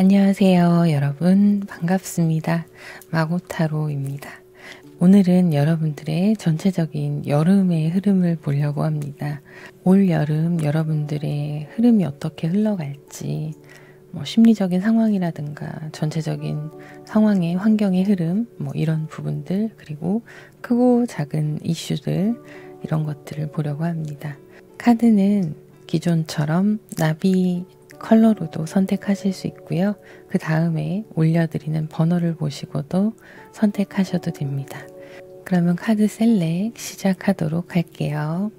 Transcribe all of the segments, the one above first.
안녕하세요, 여러분. 반갑습니다. 마고타로입니다. 오늘은 여러분들의 전체적인 여름의 흐름을 보려고 합니다. 올 여름 여러분들의 흐름이 어떻게 흘러갈지, 심리적인 상황이라든가 전체적인 상황의 환경의 흐름, 이런 부분들, 그리고 크고 작은 이슈들, 이런 것들을 보려고 합니다. 카드는 기존처럼 나비 컬러로도 선택하실 수 있고요. 그 다음에 올려드리는 번호를 보시고도 선택하셔도 됩니다. 그러면 카드 셀렉 시작하도록 할게요.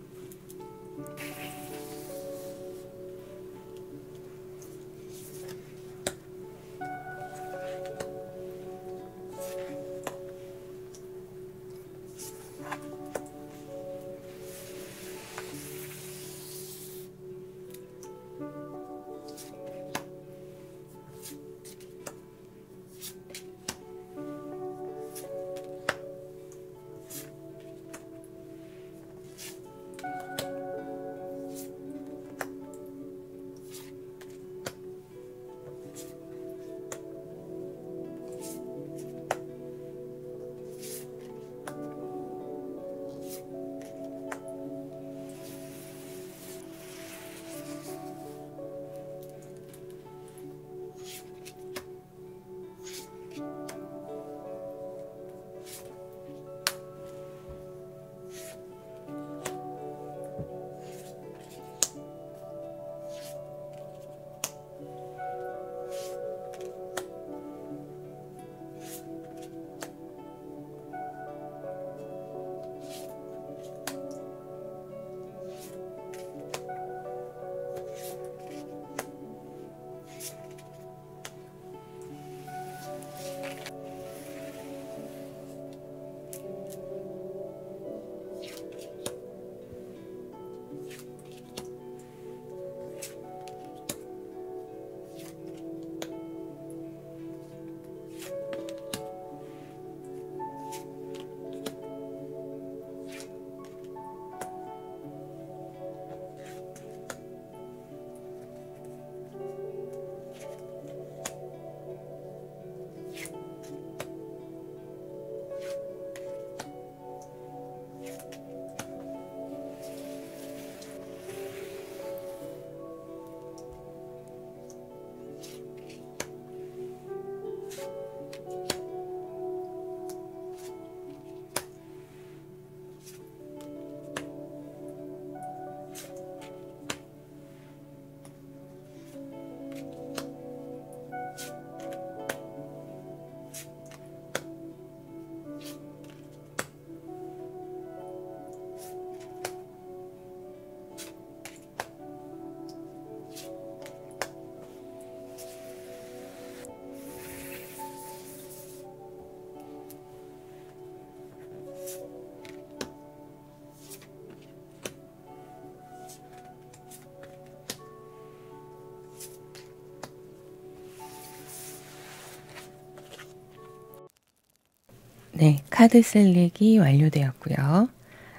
네, 카드 셀렉이 완료되었고요.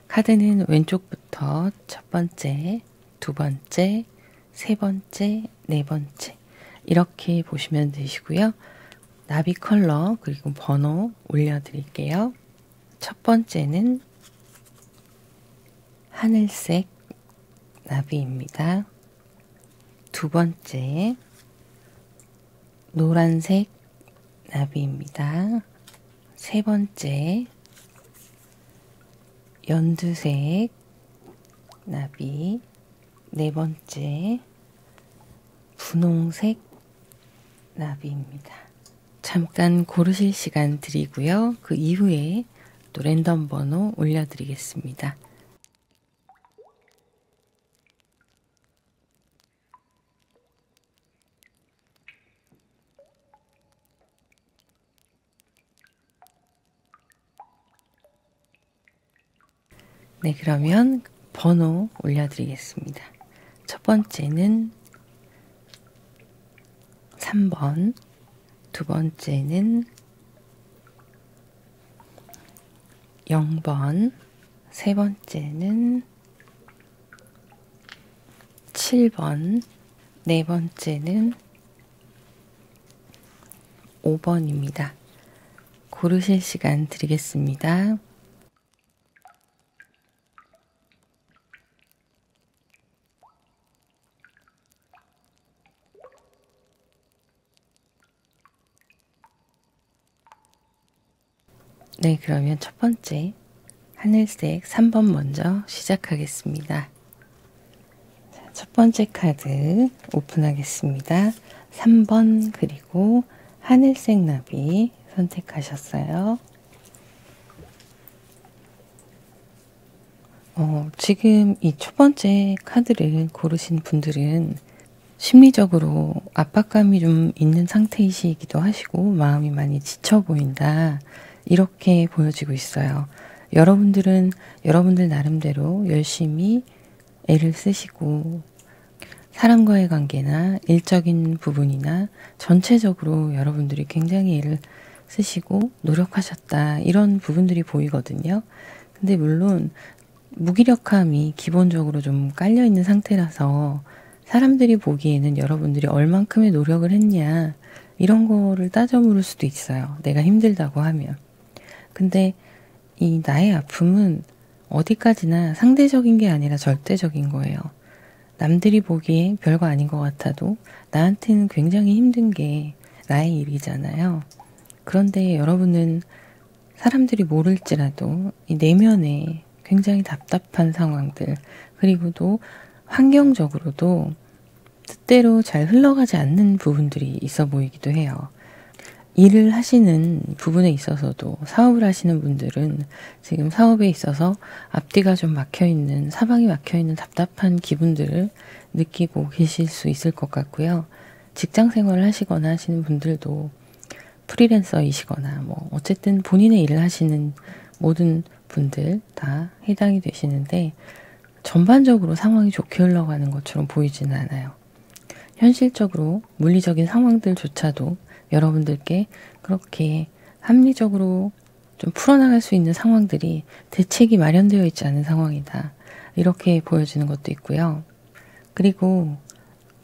카드는 왼쪽부터 첫 번째, 두 번째, 세 번째, 네 번째 이렇게 보시면 되시고요. 나비 컬러 그리고 번호 올려드릴게요. 첫 번째는 하늘색 나비입니다. 두 번째 노란색 나비입니다. 세 번째 연두색 나비, 네 번째 분홍색 나비입니다. 잠깐 고르실 시간 드리고요. 그 이후에 또 랜덤 번호 올려드리겠습니다. 네, 그러면 번호 올려드리겠습니다. 첫 번째는 3번, 두 번째는 0번, 세 번째는 7번, 네 번째는 5번입니다. 고르실 시간 드리겠습니다. 네, 그러면 첫 번째 하늘색 3번 먼저 시작하겠습니다. 자, 첫 번째 카드 오픈하겠습니다. 3번 그리고 하늘색 나비 선택하셨어요. 지금 이 첫 번째 카드를 고르신 분들은 심리적으로 압박감이 좀 있는 상태이시기도 하시고 마음이 많이 지쳐 보인다. 이렇게 보여지고 있어요. 여러분들은 여러분들 나름대로 열심히 애를 쓰시고 사람과의 관계나 일적인 부분이나 전체적으로 여러분들이 굉장히 애를 쓰시고 노력하셨다. 이런 부분들이 보이거든요. 근데 물론 무기력함이 기본적으로 좀 깔려있는 상태라서 사람들이 보기에는 여러분들이 얼만큼의 노력을 했냐 이런 거를 따져 물을 수도 있어요. 내가 힘들다고 하면. 근데 이 나의 아픔은 어디까지나 상대적인 게 아니라 절대적인 거예요. 남들이 보기에 별거 아닌 것 같아도 나한테는 굉장히 힘든 게 나의 일이잖아요. 그런데 여러분은 사람들이 모를지라도 이 내면에 굉장히 답답한 상황들, 그리고 또 환경적으로도 뜻대로 잘 흘러가지 않는 부분들이 있어 보이기도 해요. 일을 하시는 부분에 있어서도 사업을 하시는 분들은 지금 사업에 있어서 앞뒤가 좀 막혀있는, 사방이 막혀있는 답답한 기분들을 느끼고 계실 수 있을 것 같고요. 직장 생활을 하시거나 하시는 분들도 프리랜서이시거나 뭐 어쨌든 본인의 일을 하시는 모든 분들 다 해당이 되시는데 전반적으로 상황이 좋게 흘러가는 것처럼 보이지는 않아요. 현실적으로 물리적인 상황들조차도 여러분들께 그렇게 합리적으로 좀 풀어나갈 수 있는 상황들이 대책이 마련되어 있지 않은 상황이다. 이렇게 보여지는 것도 있고요. 그리고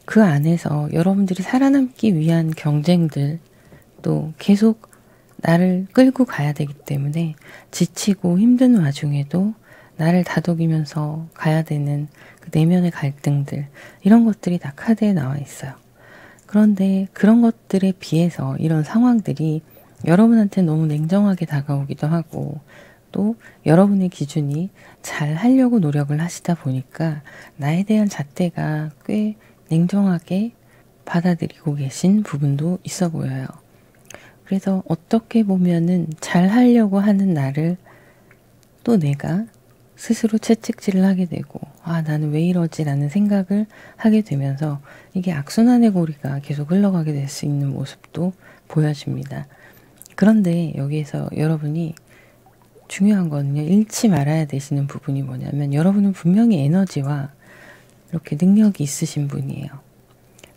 그 안에서 여러분들이 살아남기 위한 경쟁들 또 계속 나를 끌고 가야 되기 때문에 지치고 힘든 와중에도 나를 다독이면서 가야 되는 그 내면의 갈등들, 이런 것들이 다 카드에 나와 있어요. 그런데 그런 것들에 비해서 이런 상황들이 여러분한테 너무 냉정하게 다가오기도 하고 또 여러분의 기준이 잘 하려고 노력을 하시다 보니까 나에 대한 잣대가 꽤 냉정하게 받아들이고 계신 부분도 있어 보여요. 그래서 어떻게 보면은 잘 하려고 하는 나를 또 내가 스스로 채찍질을 하게 되고 나는 왜 이러지? 라는 생각을 하게 되면서 이게 악순환의 고리가 계속 흘러가게 될 수 있는 모습도 보여집니다. 그런데 여기에서 여러분이 중요한 거는요. 잃지 말아야 되시는 부분이 뭐냐면 여러분은 분명히 에너지와 이렇게 능력이 있으신 분이에요.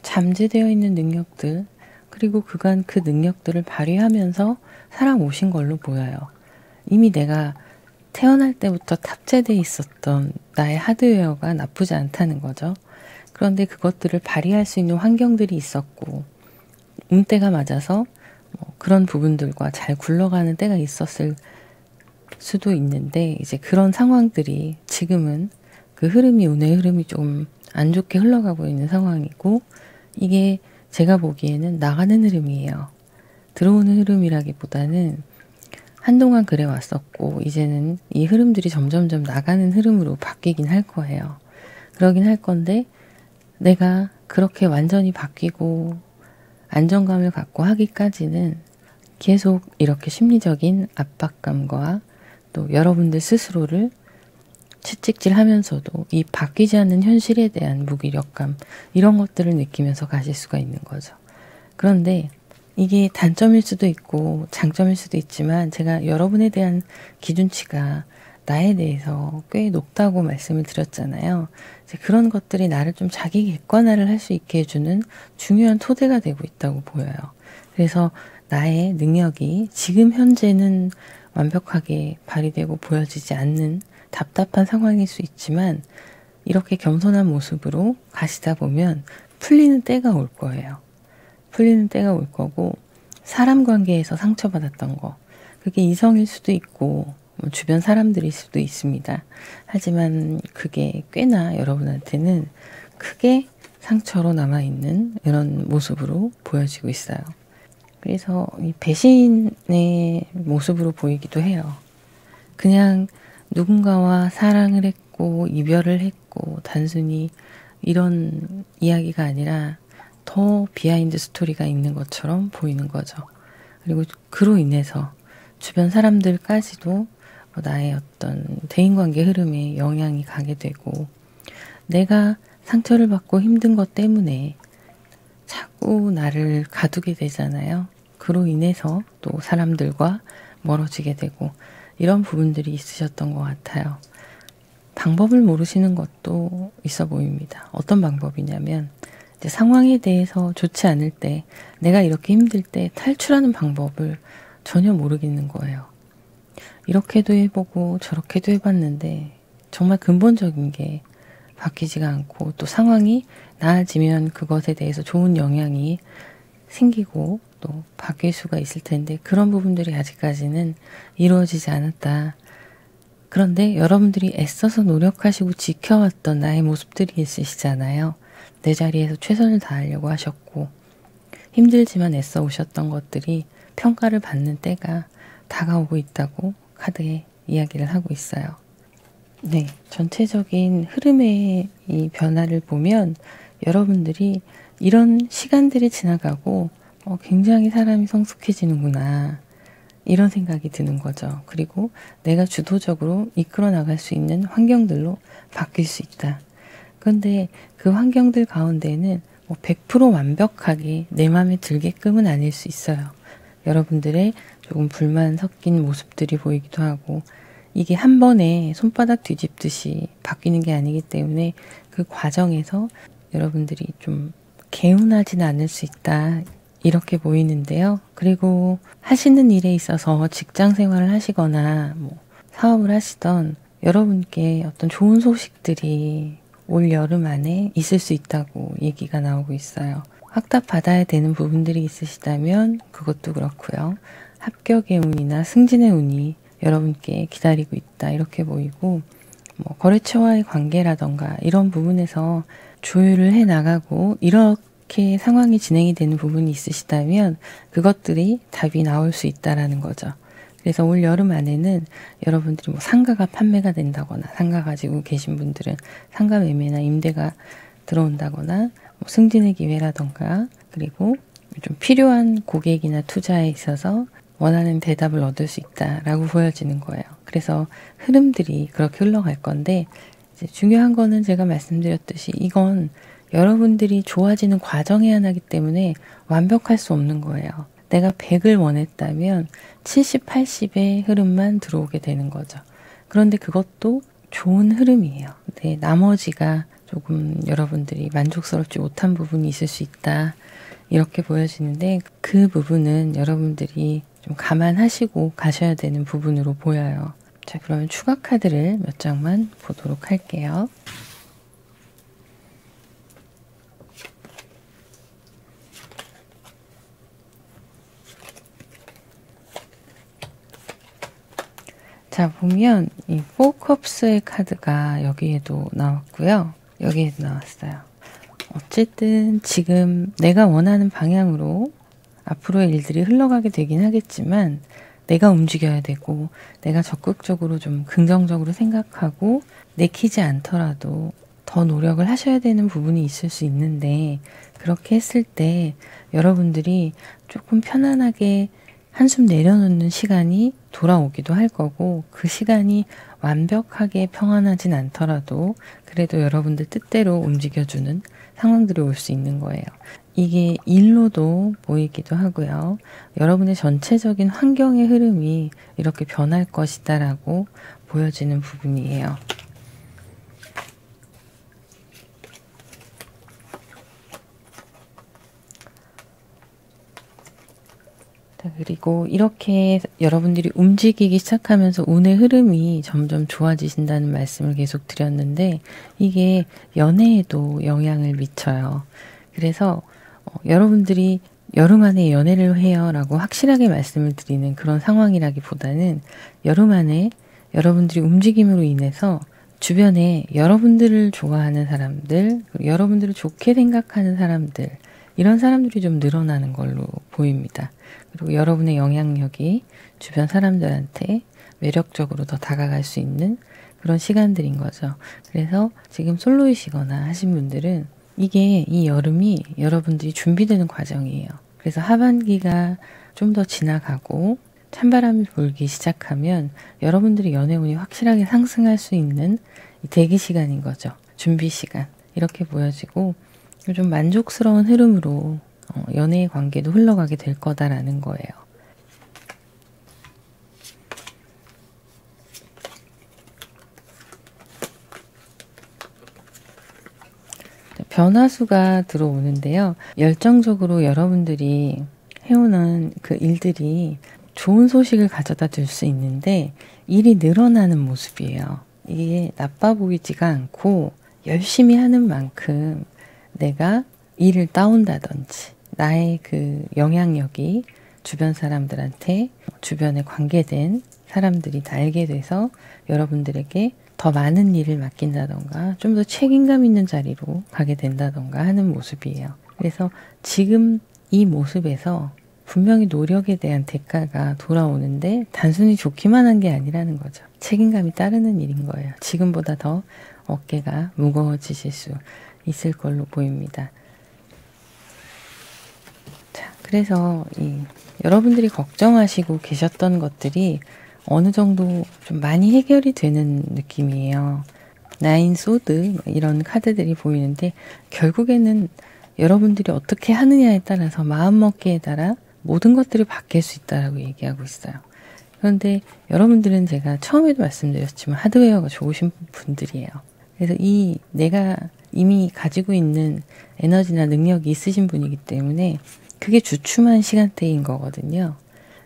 잠재되어 있는 능력들 그리고 그간 그 능력들을 발휘하면서 살아오신 걸로 보여요. 이미 내가 태어날 때부터 탑재되어 있었던 나의 하드웨어가 나쁘지 않다는 거죠. 그런데 그것들을 발휘할 수 있는 환경들이 있었고 때가 맞아서 그런 부분들과 잘 굴러가는 때가 있었을 수도 있는데 이제 그런 상황들이 지금은 그 흐름이 운의 흐름이 좀 안 좋게 흘러가고 있는 상황이고 이게 제가 보기에는 나가는 흐름이에요. 들어오는 흐름이라기보다는 한동안 그래 왔었고 이제는 이 흐름들이 점점점 나가는 흐름으로 바뀌긴 할 거예요. 그러긴 할 건데 내가 그렇게 완전히 바뀌고 안정감을 갖고 하기까지는 계속 이렇게 심리적인 압박감과 또 여러분들 스스로를 채찍질하면서도 이 바뀌지 않는 현실에 대한 무기력감 이런 것들을 느끼면서 가실 수가 있는 거죠. 그런데 이게 단점일 수도 있고 장점일 수도 있지만 제가 여러분에 대한 기준치가 나에 대해서 꽤 높다고 말씀을 드렸잖아요. 이제 그런 것들이 나를 좀 자기 객관화를 할 수 있게 해주는 중요한 토대가 되고 있다고 보여요. 그래서 나의 능력이 지금 현재는 완벽하게 발휘되고 보여지지 않는 답답한 상황일 수 있지만 이렇게 겸손한 모습으로 가시다 보면 풀리는 때가 올 거예요. 풀리는 때가 올 거고 사람 관계에서 상처받았던 거. 그게 이성일 수도 있고 뭐 주변 사람들일 수도 있습니다. 하지만 그게 꽤나 여러분한테는 크게 상처로 남아있는 이런 모습으로 보여지고 있어요. 그래서 이 배신의 모습으로 보이기도 해요. 그냥 누군가와 사랑을 했고 이별을 했고 단순히 이런 이야기가 아니라 더 비하인드 스토리가 있는 것처럼 보이는 거죠. 그리고 그로 인해서 주변 사람들까지도 나의 어떤 대인관계 흐름에 영향이 가게 되고 내가 상처를 받고 힘든 것 때문에 자꾸 나를 가두게 되잖아요. 그로 인해서 또 사람들과 멀어지게 되고 이런 부분들이 있으셨던 것 같아요. 방법을 모르시는 것도 있어 보입니다. 어떤 방법이냐면 이제 상황에 대해서 좋지 않을 때 내가 이렇게 힘들 때 탈출하는 방법을 전혀 모르겠는 거예요. 이렇게도 해보고 저렇게도 해봤는데 정말 근본적인 게 바뀌지가 않고 또 상황이 나아지면 그것에 대해서 좋은 영향이 생기고 또 바뀔 수가 있을 텐데 그런 부분들이 아직까지는 이루어지지 않았다. 그런데 여러분들이 애써서 노력하시고 지켜왔던 나의 모습들이 있으시잖아요. 내 자리에서 최선을 다하려고 하셨고 힘들지만 애써 오셨던 것들이 평가를 받는 때가 다가오고 있다고 카드에 이야기를 하고 있어요. 네, 전체적인 흐름의 이 변화를 보면 여러분들이 이런 시간들이 지나가고 굉장히 사람이 성숙해지는구나 이런 생각이 드는 거죠. 그리고 내가 주도적으로 이끌어 나갈 수 있는 환경들로 바뀔 수 있다. 그런데 그 환경들 가운데는 100% 완벽하게 내 마음에 들게끔은 아닐 수 있어요. 여러분들의 조금 불만 섞인 모습들이 보이기도 하고 이게 한 번에 손바닥 뒤집듯이 바뀌는 게 아니기 때문에 그 과정에서 여러분들이 좀 개운하지는 않을 수 있다. 이렇게 보이는데요. 그리고 하시는 일에 있어서 직장 생활을 하시거나 뭐 사업을 하시던 여러분께 어떤 좋은 소식들이 올 여름 안에 있을 수 있다고 얘기가 나오고 있어요. 확답 받아야 되는 부분들이 있으시다면 그것도 그렇고요. 합격의 운이나 승진의 운이 여러분께 기다리고 있다 이렇게 보이고 뭐 거래처와의 관계라던가 이런 부분에서 조율을 해나가고 이렇게 상황이 진행이 되는 부분이 있으시다면 그것들이 답이 나올 수 있다라는 거죠. 그래서 올 여름 안에는 여러분들이 뭐 상가가 판매가 된다거나 상가 가지고 계신 분들은 상가 매매나 임대가 들어온다거나 뭐 승진의 기회라던가 그리고 좀 필요한 고객이나 투자에 있어서 원하는 대답을 얻을 수 있다라고 보여지는 거예요. 그래서 흐름들이 그렇게 흘러갈 건데 이제 중요한 거는 제가 말씀드렸듯이 이건 여러분들이 좋아지는 과정에 하나이기 때문에 완벽할 수 없는 거예요. 내가 100을 원했다면 70, 80의 흐름만 들어오게 되는 거죠. 그런데 그것도 좋은 흐름이에요. 근데 나머지가 조금 여러분들이 만족스럽지 못한 부분이 있을 수 있다. 이렇게 보여지는데 그 부분은 여러분들이 좀 감안하시고 가셔야 되는 부분으로 보여요. 자, 그러면 추가 카드를 몇 장만 보도록 할게요. 자, 보면 이 4컵스의 카드가 여기에도 나왔고요. 여기에도 나왔어요. 어쨌든 지금 내가 원하는 방향으로 앞으로의 일들이 흘러가게 되긴 하겠지만 내가 움직여야 되고 내가 적극적으로 좀 긍정적으로 생각하고 내키지 않더라도 더 노력을 하셔야 되는 부분이 있을 수 있는데 그렇게 했을 때 여러분들이 조금 편안하게 한숨 내려놓는 시간이 돌아오기도 할 거고 그 시간이 완벽하게 평안하진 않더라도 그래도 여러분들 뜻대로 움직여주는 상황들이 올 수 있는 거예요. 이게 일로도 보이기도 하고요. 여러분의 전체적인 환경의 흐름이 이렇게 변할 것이다라고 보여지는 부분이에요. 그리고 이렇게 여러분들이 움직이기 시작하면서 운의 흐름이 점점 좋아지신다는 말씀을 계속 드렸는데 이게 연애에도 영향을 미쳐요. 그래서 여러분들이 여름 안에 연애를 해요 라고 확실하게 말씀을 드리는 그런 상황이라기보다는 여름 안에 여러분들이 움직임으로 인해서 주변에 여러분들을 좋아하는 사람들, 여러분들을 좋게 생각하는 사람들, 이런 사람들이 좀 늘어나는 걸로 보입니다. 그리고 여러분의 영향력이 주변 사람들한테 매력적으로 더 다가갈 수 있는 그런 시간들인 거죠. 그래서 지금 솔로이시거나 하신 분들은 이게 이 여름이 여러분들이 준비되는 과정이에요. 그래서 하반기가 좀 더 지나가고 찬바람이 불기 시작하면 여러분들의 연애운이 확실하게 상승할 수 있는 대기 시간인 거죠. 준비 시간. 이렇게 보여지고 좀 만족스러운 흐름으로 연애의 관계도 흘러가게 될 거다라는 거예요. 변화수가 들어오는데요. 열정적으로 여러분들이 해오는 그 일들이 좋은 소식을 가져다 줄 수 있는데 일이 늘어나는 모습이에요. 이게 나빠 보이지가 않고 열심히 하는 만큼 내가 일을 따온다든지 나의 그 영향력이 주변 사람들한테 주변에 관계된 사람들이 다 알게 돼서 여러분들에게 더 많은 일을 맡긴다던가 좀 더 책임감 있는 자리로 가게 된다던가 하는 모습이에요. 그래서 지금 이 모습에서 분명히 노력에 대한 대가가 돌아오는데 단순히 좋기만 한 게 아니라는 거죠. 책임감이 따르는 일인 거예요. 지금보다 더 어깨가 무거워지실 수 있을 걸로 보입니다. 자, 그래서 여러분들이 걱정하시고 계셨던 것들이 어느 정도 좀 많이 해결이 되는 느낌이에요. 나인 소드 이런 카드들이 보이는데 결국에는 여러분들이 어떻게 하느냐에 따라서 마음먹기에 따라 모든 것들이 바뀔 수 있다라고 얘기하고 있어요. 그런데 여러분들은 제가 처음에도 말씀드렸지만 하드웨어가 좋으신 분들이에요. 그래서 내가 이미 가지고 있는 에너지나 능력이 있으신 분이기 때문에 그게 주춤한 시간대인 거거든요.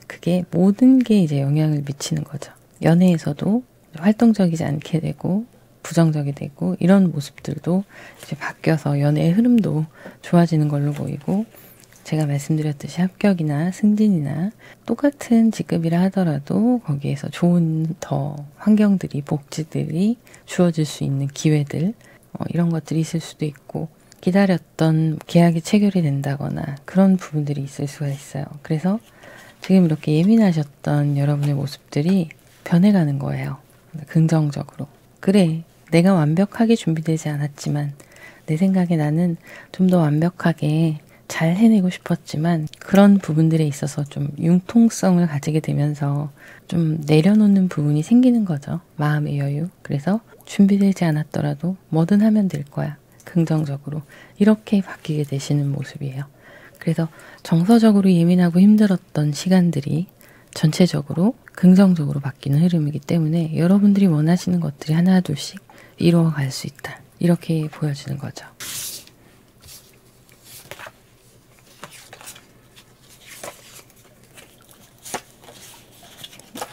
그게 모든 게 이제 영향을 미치는 거죠. 연애에서도 활동적이지 않게 되고 부정적이 되고 이런 모습들도 이제 바뀌어서 연애의 흐름도 좋아지는 걸로 보이고 제가 말씀드렸듯이 합격이나 승진이나 똑같은 직급이라 하더라도 거기에서 좋은 더 환경들이 복지들이 주어질 수 있는 기회들 이런 것들이 있을 수도 있고 기다렸던 계약이 체결이 된다거나 그런 부분들이 있을 수가 있어요. 그래서 지금 이렇게 예민하셨던 여러분의 모습들이 변해가는 거예요. 긍정적으로. 그래, 내가 완벽하게 준비되지 않았지만 내 생각에 나는 좀 더 완벽하게 잘 해내고 싶었지만 그런 부분들에 있어서 좀 융통성을 가지게 되면서 좀 내려놓는 부분이 생기는 거죠. 마음의 여유. 그래서 준비되지 않았더라도 뭐든 하면 될 거야. 긍정적으로. 이렇게 바뀌게 되시는 모습이에요. 그래서 정서적으로 예민하고 힘들었던 시간들이 전체적으로 긍정적으로 바뀌는 흐름이기 때문에 여러분들이 원하시는 것들이 하나 둘씩 이루어갈 수 있다. 이렇게 보여지는 거죠.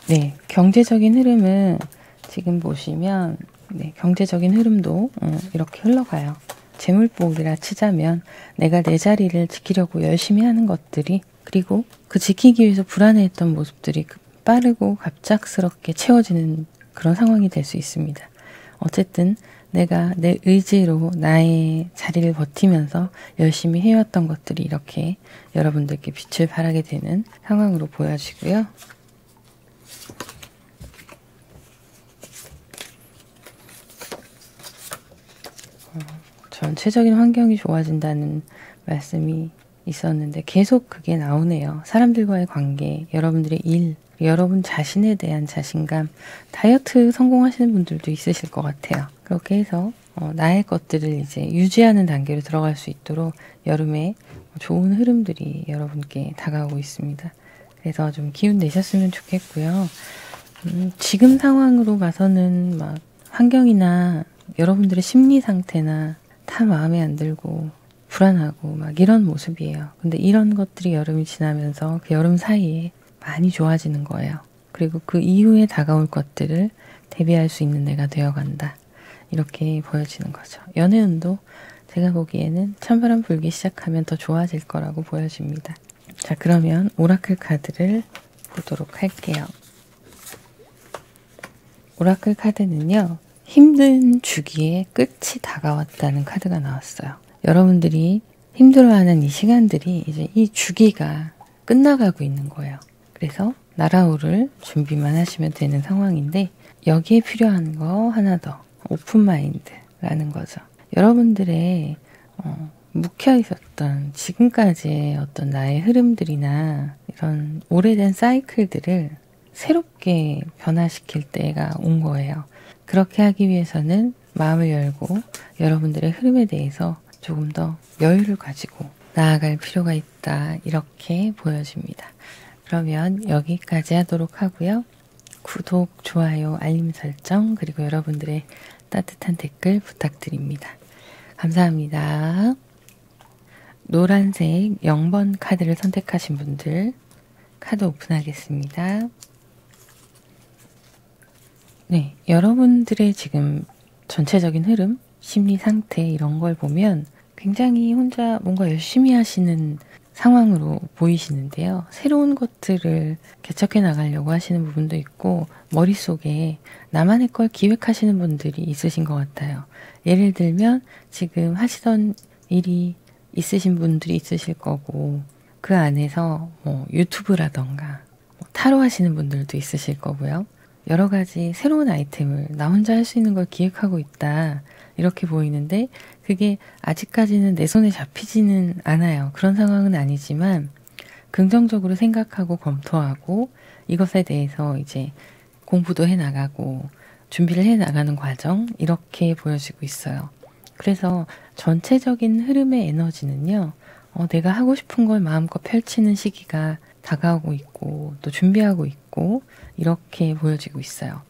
네, 경제적인 흐름은 지금 보시면 경제적인 흐름도 이렇게 흘러가요. 재물복이라 치자면 내가 내 자리를 지키려고 열심히 하는 것들이 그리고 그 지키기 위해서 불안해했던 모습들이 빠르고 갑작스럽게 채워지는 그런 상황이 될 수 있습니다. 어쨌든 내가 내 의지로 나의 자리를 버티면서 열심히 해왔던 것들이 이렇게 여러분들께 빛을 발하게 되는 상황으로 보여지고요. 전체적인 환경이 좋아진다는 말씀이 있었는데 계속 그게 나오네요. 사람들과의 관계, 여러분들의 일, 여러분 자신에 대한 자신감, 다이어트 성공하시는 분들도 있으실 것 같아요. 그렇게 해서 나의 것들을 이제 유지하는 단계로 들어갈 수 있도록 여름에 좋은 흐름들이 여러분께 다가오고 있습니다. 그래서 좀 기운 내셨으면 좋겠고요. 지금 상황으로 봐서는 막 환경이나 여러분들의 심리 상태나 다 마음에 안 들고 불안하고 막 이런 모습이에요. 근데 이런 것들이 여름이 지나면서 그 여름 사이에 많이 좋아지는 거예요. 그리고 그 이후에 다가올 것들을 대비할 수 있는 내가 되어간다. 이렇게 보여지는 거죠. 연애운도 제가 보기에는 찬바람 불기 시작하면 더 좋아질 거라고 보여집니다. 자, 그러면 오라클 카드를 보도록 할게요. 오라클 카드는요, 힘든 주기의 끝이 다가왔다는 카드가 나왔어요. 여러분들이 힘들어하는 이 시간들이 이제 이 주기가 끝나가고 있는 거예요. 그래서 날아오를 준비만 하시면 되는 상황인데, 여기에 필요한 거 하나 더, 오픈마인드라는 거죠. 여러분들의 묵혀 있었던 지금까지의 어떤 나의 흐름들이나 이런 오래된 사이클들을 새롭게 변화시킬 때가 온 거예요. 그렇게 하기 위해서는 마음을 열고 여러분들의 흐름에 대해서 조금 더 여유를 가지고 나아갈 필요가 있다, 이렇게 보여집니다. 그러면 여기까지 하도록 하고요. 구독, 좋아요, 알림 설정, 그리고 여러분들의 따뜻한 댓글 부탁드립니다. 감사합니다. 노란색 0번 카드를 선택하신 분들 카드 오픈하겠습니다. 네, 여러분들의 지금 전체적인 흐름, 심리 상태 이런 걸 보면 굉장히 혼자 뭔가 열심히 하시는 상황으로 보이시는데요. 새로운 것들을 개척해 나가려고 하시는 부분도 있고 머릿속에 나만의 걸 기획하시는 분들이 있으신 것 같아요. 예를 들면 지금 하시던 일이 있으신 분들이 있으실 거고 그 안에서 뭐 유튜브라던가 타로 하시는 분들도 있으실 거고요. 여러 가지 새로운 아이템을 나 혼자 할 수 있는 걸 기획하고 있다, 이렇게 보이는데 그게 아직까지는 내 손에 잡히지는 않아요. 그런 상황은 아니지만 긍정적으로 생각하고 검토하고 이것에 대해서 이제 공부도 해나가고 준비를 해나가는 과정, 이렇게 보여지고 있어요. 그래서 전체적인 흐름의 에너지는요, 내가 하고 싶은 걸 마음껏 펼치는 시기가 다가오고 있고 또 준비하고 있고 이렇게 보여지고 있어요.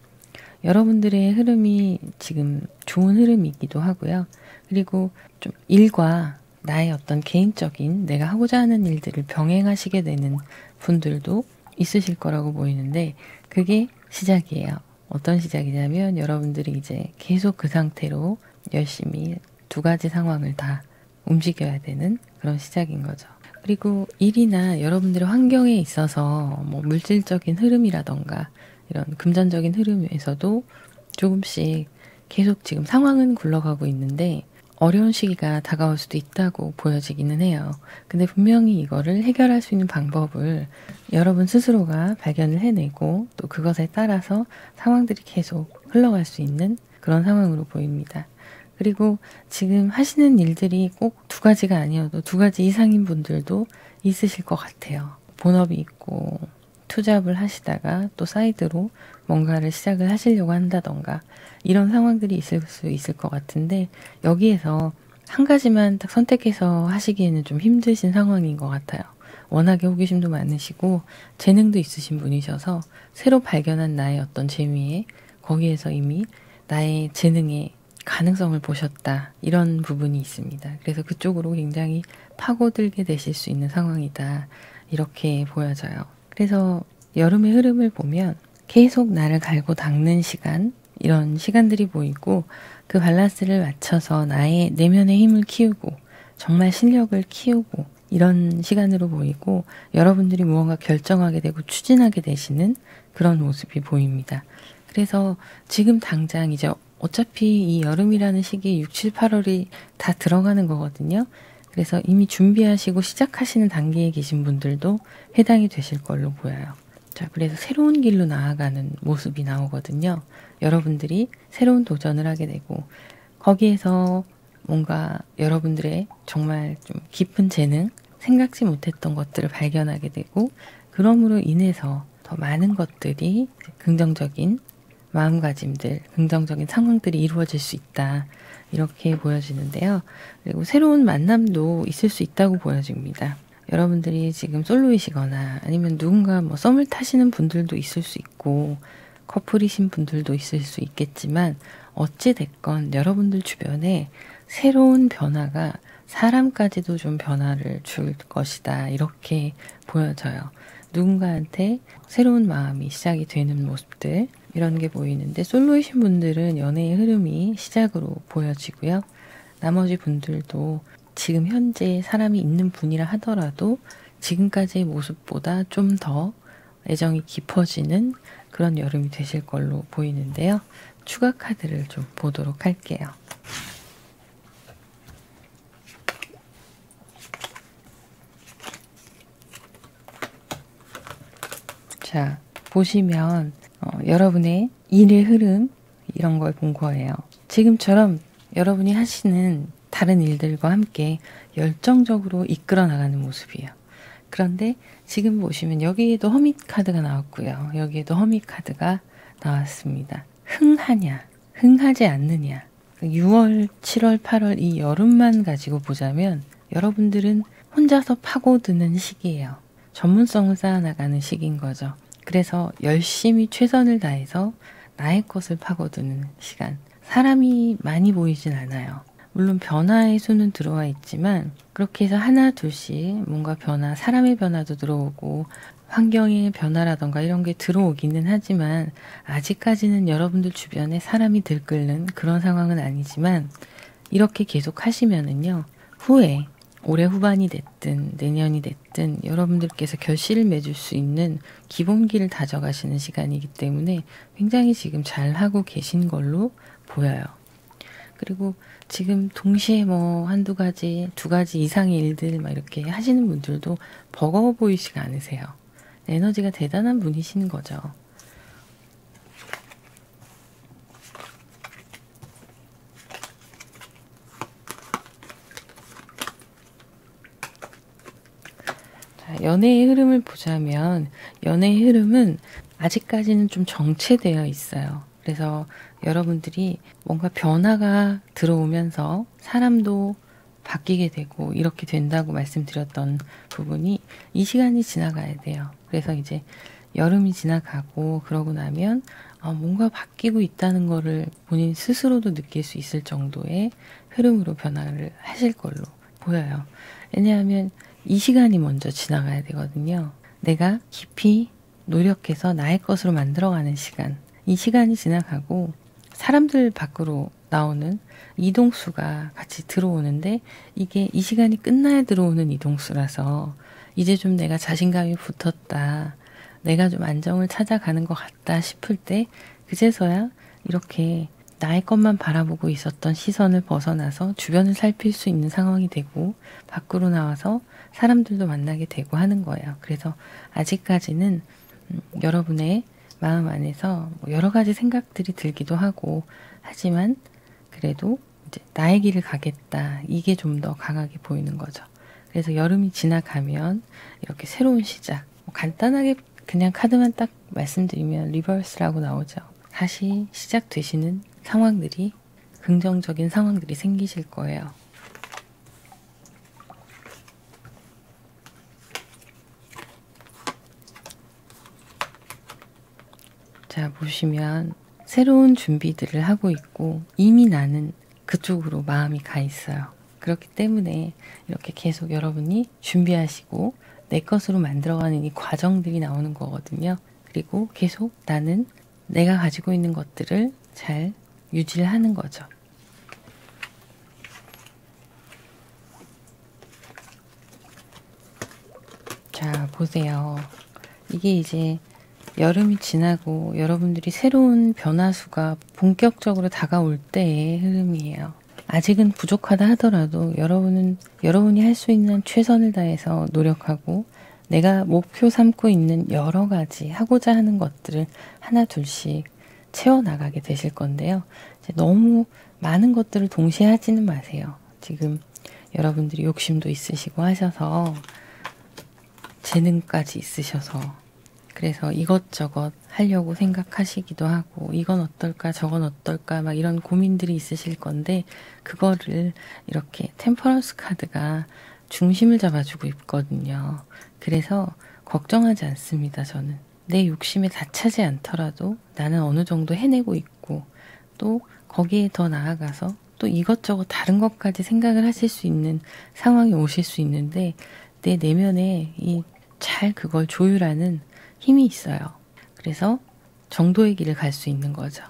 여러분들의 흐름이 지금 좋은 흐름이기도 하고요. 그리고 좀 일과 나의 어떤 개인적인 내가 하고자 하는 일들을 병행하시게 되는 분들도 있으실 거라고 보이는데 그게 시작이에요. 어떤 시작이냐면 여러분들이 이제 계속 그 상태로 열심히 두 가지 상황을 다 움직여야 되는 그런 시작인 거죠. 그리고 일이나 여러분들의 환경에 있어서 뭐 물질적인 흐름이라던가 이런 금전적인 흐름에서도 조금씩 계속 지금 상황은 굴러가고 있는데 어려운 시기가 다가올 수도 있다고 보여지기는 해요. 근데 분명히 이거를 해결할 수 있는 방법을 여러분 스스로가 발견을 해내고 또 그것에 따라서 상황들이 계속 흘러갈 수 있는 그런 상황으로 보입니다. 그리고 지금 하시는 일들이 꼭 두 가지가 아니어도 두 가지 이상인 분들도 있으실 것 같아요. 본업이 있고 투잡을 하시다가 또 사이드로 뭔가를 시작을 하시려고 한다던가 이런 상황들이 있을 수 있을 것 같은데 여기에서 한 가지만 딱 선택해서 하시기에는 좀 힘드신 상황인 것 같아요. 워낙에 호기심도 많으시고 재능도 있으신 분이셔서 새로 발견한 나의 어떤 재미에 거기에서 이미 나의 재능의 가능성을 보셨다, 이런 부분이 있습니다. 그래서 그쪽으로 굉장히 파고들게 되실 수 있는 상황이다, 이렇게 보여져요. 그래서 여름의 흐름을 보면 계속 나를 갈고 닦는 시간, 이런 시간들이 보이고 그 밸런스를 맞춰서 나의 내면의 힘을 키우고 정말 실력을 키우고 이런 시간으로 보이고 여러분들이 무언가 결정하게 되고 추진하게 되시는 그런 모습이 보입니다. 그래서 지금 당장 이제 어차피 이 여름이라는 시기에 6, 7, 8월이 다 들어가는 거거든요. 그래서 이미 준비하시고 시작하시는 단계에 계신 분들도 해당이 되실 걸로 보여요. 자, 그래서 새로운 길로 나아가는 모습이 나오거든요. 여러분들이 새로운 도전을 하게 되고 거기에서 뭔가 여러분들의 정말 좀 깊은 재능, 생각지 못했던 것들을 발견하게 되고 그럼으로 인해서 더 많은 것들이 긍정적인 마음가짐들, 긍정적인 상황들이 이루어질 수 있다, 이렇게 보여지는데요. 그리고 새로운 만남도 있을 수 있다고 보여집니다. 여러분들이 지금 솔로이시거나 아니면 누군가 뭐 썸을 타시는 분들도 있을 수 있고 커플이신 분들도 있을 수 있겠지만 어찌 됐건 여러분들 주변에 새로운 변화가 사람까지도 좀 변화를 줄 것이다, 이렇게 보여져요. 누군가한테 새로운 마음이 시작이 되는 모습들, 이런 게 보이는데 솔로이신 분들은 연애의 흐름이 시작으로 보여지고요. 나머지 분들도 지금 현재 사람이 있는 분이라 하더라도 지금까지의 모습보다 좀 더 애정이 깊어지는 그런 여름이 되실 걸로 보이는데요. 추가 카드를 좀 보도록 할게요. 자, 보시면 여러분의 일의 흐름 이런 걸 본 거예요. 지금처럼 여러분이 하시는 다른 일들과 함께 열정적으로 이끌어 나가는 모습이에요. 그런데 지금 보시면 여기에도 허밋 카드가 나왔고요. 여기에도 허밋 카드가 나왔습니다. 흥하냐, 흥하지 않느냐. 6월, 7월, 8월 이 여름만 가지고 보자면 여러분들은 혼자서 파고드는 시기예요. 전문성을 쌓아나가는 시기인 거죠. 그래서 열심히 최선을 다해서 나의 것을 파고드는 시간. 사람이 많이 보이진 않아요. 물론 변화의 수는 들어와 있지만 그렇게 해서 하나 둘씩 뭔가 변화, 사람의 변화도 들어오고 환경의 변화라던가 이런 게 들어오기는 하지만 아직까지는 여러분들 주변에 사람이 들끓는 그런 상황은 아니지만 이렇게 계속 하시면은요. 후에 올해 후반이 됐든 내년이 됐든 여러분들께서 결실을 맺을 수 있는 기본기를 다져가시는 시간이기 때문에 굉장히 지금 잘 하고 계신 걸로 보여요. 그리고 지금 동시에 뭐 한두 가지, 두 가지 이상의 일들 막 이렇게 하시는 분들도 버거워 보이지가 않으세요. 에너지가 대단한 분이신 거죠. 자, 연애의 흐름을 보자면 연애의 흐름은 아직까지는 좀 정체되어 있어요. 그래서 여러분들이 뭔가 변화가 들어오면서 사람도 바뀌게 되고 이렇게 된다고 말씀드렸던 부분이 이 시간이 지나가야 돼요. 그래서 이제 여름이 지나가고 그러고 나면 뭔가 바뀌고 있다는 거를 본인 스스로도 느낄 수 있을 정도의 흐름으로 변화를 하실 걸로 보여요. 왜냐하면 이 시간이 먼저 지나가야 되거든요. 내가 깊이 노력해서 나의 것으로 만들어가는 시간. 이 시간이 지나가고 사람들 밖으로 나오는 이동수가 같이 들어오는데 이게 이 시간이 끝나야 들어오는 이동수라서 이제 좀 내가 자신감이 붙었다. 내가 좀 안정을 찾아가는 것 같다 싶을 때 그제서야 이렇게 나의 것만 바라보고 있었던 시선을 벗어나서 주변을 살필 수 있는 상황이 되고 밖으로 나와서 사람들도 만나게 되고 하는 거예요. 그래서 아직까지는 여러분의 마음 안에서 여러 가지 생각들이 들기도 하고 하지만 그래도 이제 나의 길을 가겠다. 이게 좀 더 강하게 보이는 거죠. 그래서 여름이 지나가면 이렇게 새로운 시작. 간단하게 그냥 카드만 딱 말씀드리면 리버스라고 나오죠. 다시 시작되시는 상황들이 긍정적인 상황들이 생기실 거예요. 자, 보시면 새로운 준비들을 하고 있고 이미 나는 그쪽으로 마음이 가 있어요. 그렇기 때문에 이렇게 계속 여러분이 준비하시고 내 것으로 만들어가는 이 과정들이 나오는 거거든요. 그리고 계속 나는 내가 가지고 있는 것들을 잘 유지를 하는 거죠. 자, 보세요. 이게 이제 여름이 지나고 여러분들이 새로운 변화수가 본격적으로 다가올 때의 흐름이에요. 아직은 부족하다 하더라도 여러분이 할 수 있는 최선을 다해서 노력하고 내가 목표 삼고 있는 여러 가지 하고자 하는 것들을 하나 둘씩 채워나가게 되실 건데요. 이제 너무 많은 것들을 동시에 하지는 마세요. 지금 여러분들이 욕심도 있으시고 하셔서 재능까지 있으셔서 그래서 이것저것 하려고 생각하시기도 하고 이건 어떨까 저건 어떨까 막 이런 고민들이 있으실 건데 그거를 이렇게 템퍼런스 카드가 중심을 잡아주고 있거든요. 그래서 걱정하지 않습니다. 저는 내 욕심에 다 차지 않더라도 나는 어느 정도 해내고 있고 또 거기에 더 나아가서 또 이것저것 다른 것까지 생각을 하실 수 있는 상황이 오실 수 있는데 내 내면에 잘 그걸 조율하는 힘이 있어요. 그래서 정도의 길을 갈 수 있는 거죠.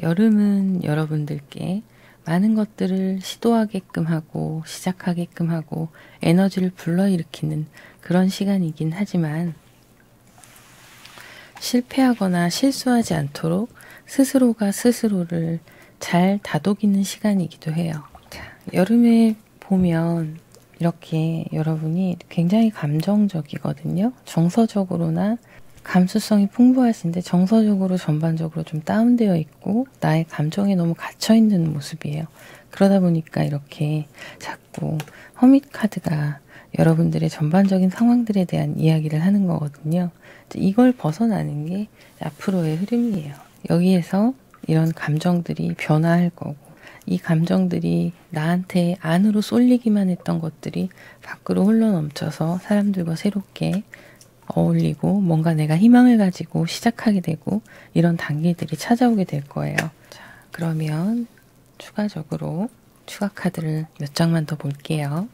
여름은 여러분들께 많은 것들을 시도하게끔 하고 시작하게끔 하고 에너지를 불러일으키는 그런 시간이긴 하지만 실패하거나 실수하지 않도록 스스로가 스스로를 잘 다독이는 시간이기도 해요. 자, 여름에 보면 이렇게 여러분이 굉장히 감정적이거든요. 정서적으로나 감수성이 풍부하신데 정서적으로 전반적으로 좀 다운되어 있고 나의 감정에 너무 갇혀있는 모습이에요. 그러다 보니까 이렇게 자꾸 허밋 카드가 여러분들의 전반적인 상황들에 대한 이야기를 하는 거거든요. 이걸 벗어나는 게 앞으로의 흐름이에요. 여기에서 이런 감정들이 변화할 거고 이 감정들이 나한테 안으로 쏠리기만 했던 것들이 밖으로 흘러넘쳐서 사람들과 새롭게 어울리고 뭔가 내가 희망을 가지고 시작하게 되고 이런 단계들이 찾아오게 될 거예요. 자, 그러면 추가적으로 추가 카드를 몇 장만 더 볼게요.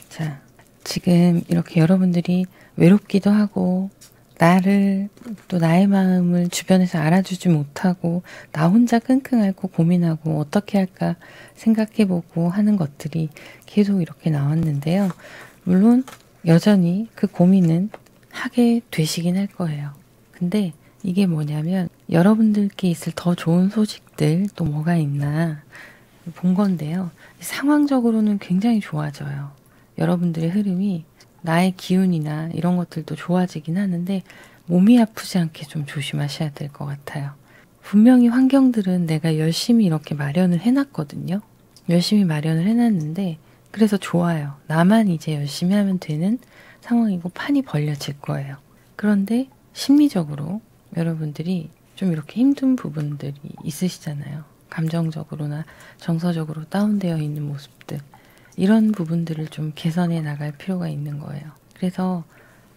자, 지금 이렇게 여러분들이 외롭기도 하고 나를 또 나의 마음을 주변에서 알아주지 못하고 나 혼자 끙끙 앓고 고민하고 어떻게 할까 생각해보고 하는 것들이 계속 이렇게 나왔는데요. 물론 여전히 그 고민은 하게 되시긴 할 거예요. 근데 이게 뭐냐면 여러분들께 있을 더 좋은 소식들 또 뭐가 있나 본 건데요. 상황적으로는 굉장히 좋아져요. 여러분들의 흐름이 나의 기운이나 이런 것들도 좋아지긴 하는데 몸이 아프지 않게 좀 조심하셔야 될 것 같아요. 분명히 환경들은 내가 열심히 이렇게 마련을 해놨거든요. 열심히 마련을 해놨는데 그래서 좋아요. 나만 이제 열심히 하면 되는 상황이고 판이 벌려질 거예요. 그런데 심리적으로 여러분들이 좀 이렇게 힘든 부분들이 있으시잖아요. 감정적으로나 정서적으로 다운되어 있는 모습들. 이런 부분들을 좀 개선해 나갈 필요가 있는 거예요. 그래서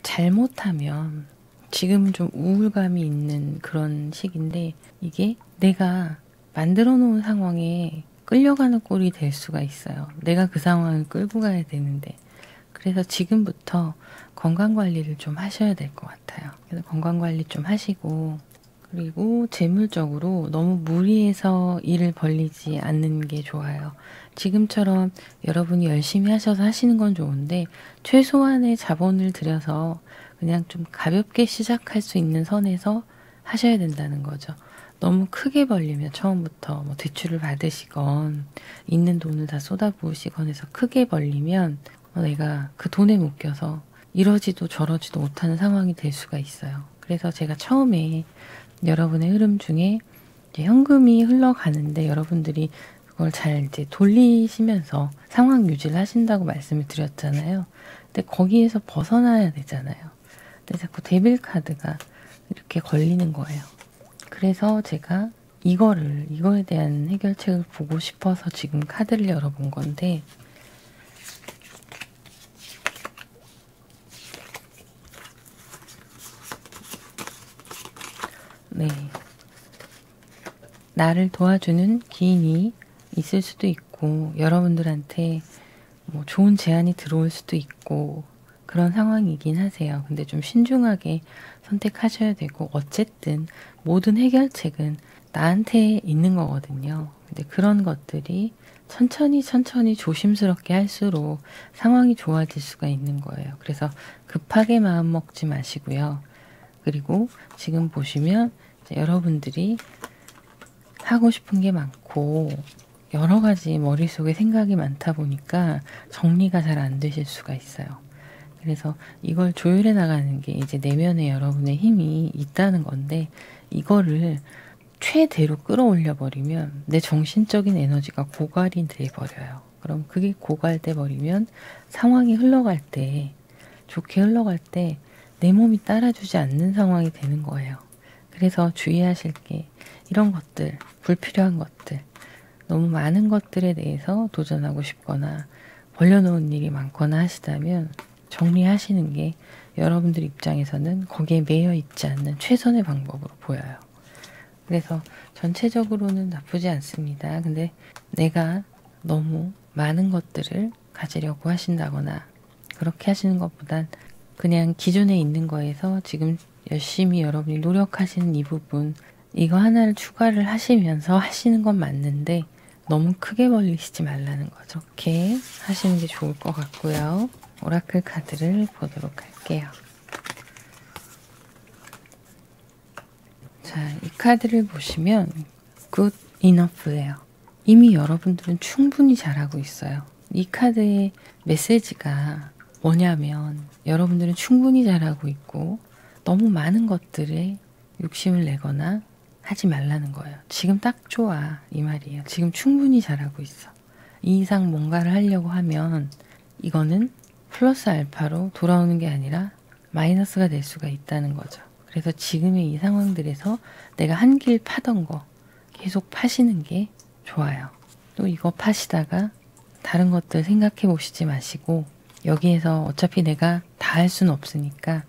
잘못하면 지금은 좀 우울감이 있는 그런 시기인데 이게 내가 만들어 놓은 상황에 끌려가는 꼴이 될 수가 있어요. 내가 그 상황을 끌고 가야 되는데 그래서 지금부터 건강관리를 좀 하셔야 될 것 같아요. 그래서 건강관리 좀 하시고 그리고 재물적으로 너무 무리해서 일을 벌리지 않는 게 좋아요. 지금처럼 여러분이 열심히 하셔서 하시는 건 좋은데 최소한의 자본을 들여서 그냥 좀 가볍게 시작할 수 있는 선에서 하셔야 된다는 거죠. 너무 크게 벌리면 처음부터 뭐 대출을 받으시건 있는 돈을 다 쏟아부으시건 해서 크게 벌리면 내가 그 돈에 묶여서 이러지도 저러지도 못하는 상황이 될 수가 있어요. 그래서 제가 처음에 여러분의 흐름 중에 이제 현금이 흘러가는데 여러분들이 그걸 잘 이제 돌리시면서 상황 유지를 하신다고 말씀을 드렸잖아요. 근데 거기에서 벗어나야 되잖아요. 근데 자꾸 데빌 카드가 이렇게 걸리는 거예요. 그래서 제가 이거에 대한 해결책을 보고 싶어서 지금 카드를 열어본 건데 네. 나를 도와주는 기인이 있을 수도 있고 여러분들한테 뭐 좋은 제안이 들어올 수도 있고 그런 상황이긴 하세요. 근데 좀 신중하게 선택하셔야 되고 어쨌든 모든 해결책은 나한테 있는 거거든요. 근데 그런 것들이 천천히 조심스럽게 할수록 상황이 좋아질 수가 있는 거예요. 그래서 급하게 마음 먹지 마시고요. 그리고 지금 보시면 여러분들이 하고 싶은 게 많고 여러 가지 머릿속에 생각이 많다 보니까 정리가 잘 안 되실 수가 있어요. 그래서 이걸 조율해 나가는 게 이제 내면에 여러분의 힘이 있다는 건데 이거를 최대로 끌어올려 버리면 내 정신적인 에너지가 고갈이 돼 버려요. 그럼 그게 고갈돼 버리면 상황이 흘러갈 때 좋게 흘러갈 때 내 몸이 따라주지 않는 상황이 되는 거예요. 그래서 주의하실 게 이런 것들, 불필요한 것들, 너무 많은 것들에 대해서 도전하고 싶거나 벌려놓은 일이 많거나 하시다면 정리하시는 게 여러분들 입장에서는 거기에 매여 있지 않는 최선의 방법으로 보여요. 그래서 전체적으로는 나쁘지 않습니다. 근데 내가 너무 많은 것들을 가지려고 하신다거나 그렇게 하시는 것보단 그냥 기존에 있는 거에서 지금 열심히 여러분이 노력하시는 이 부분, 이거 하나를 추가를 하시면서 하시는 건 맞는데 너무 크게 벌리시지 말라는 거죠. 이렇게 하시는 게 좋을 것 같고요. 오라클 카드를 보도록 할게요. 자, 이 카드를 보시면 good enough예요. 이미 여러분들은 충분히 잘하고 있어요. 이 카드의 메시지가 뭐냐면 여러분들은 충분히 잘하고 있고 너무 많은 것들에 욕심을 내거나 하지 말라는 거예요. 지금 딱 좋아 이 말이에요. 지금 충분히 잘하고 있어. 이 이상 뭔가를 하려고 하면 이거는 플러스 알파로 돌아오는 게 아니라 마이너스가 될 수가 있다는 거죠. 그래서 지금의 이 상황들에서 내가 한 길 파던 거 계속 파시는 게 좋아요. 또 이거 파시다가 다른 것들 생각해 보시지 마시고 여기에서 어차피 내가 다 할 수는 없으니까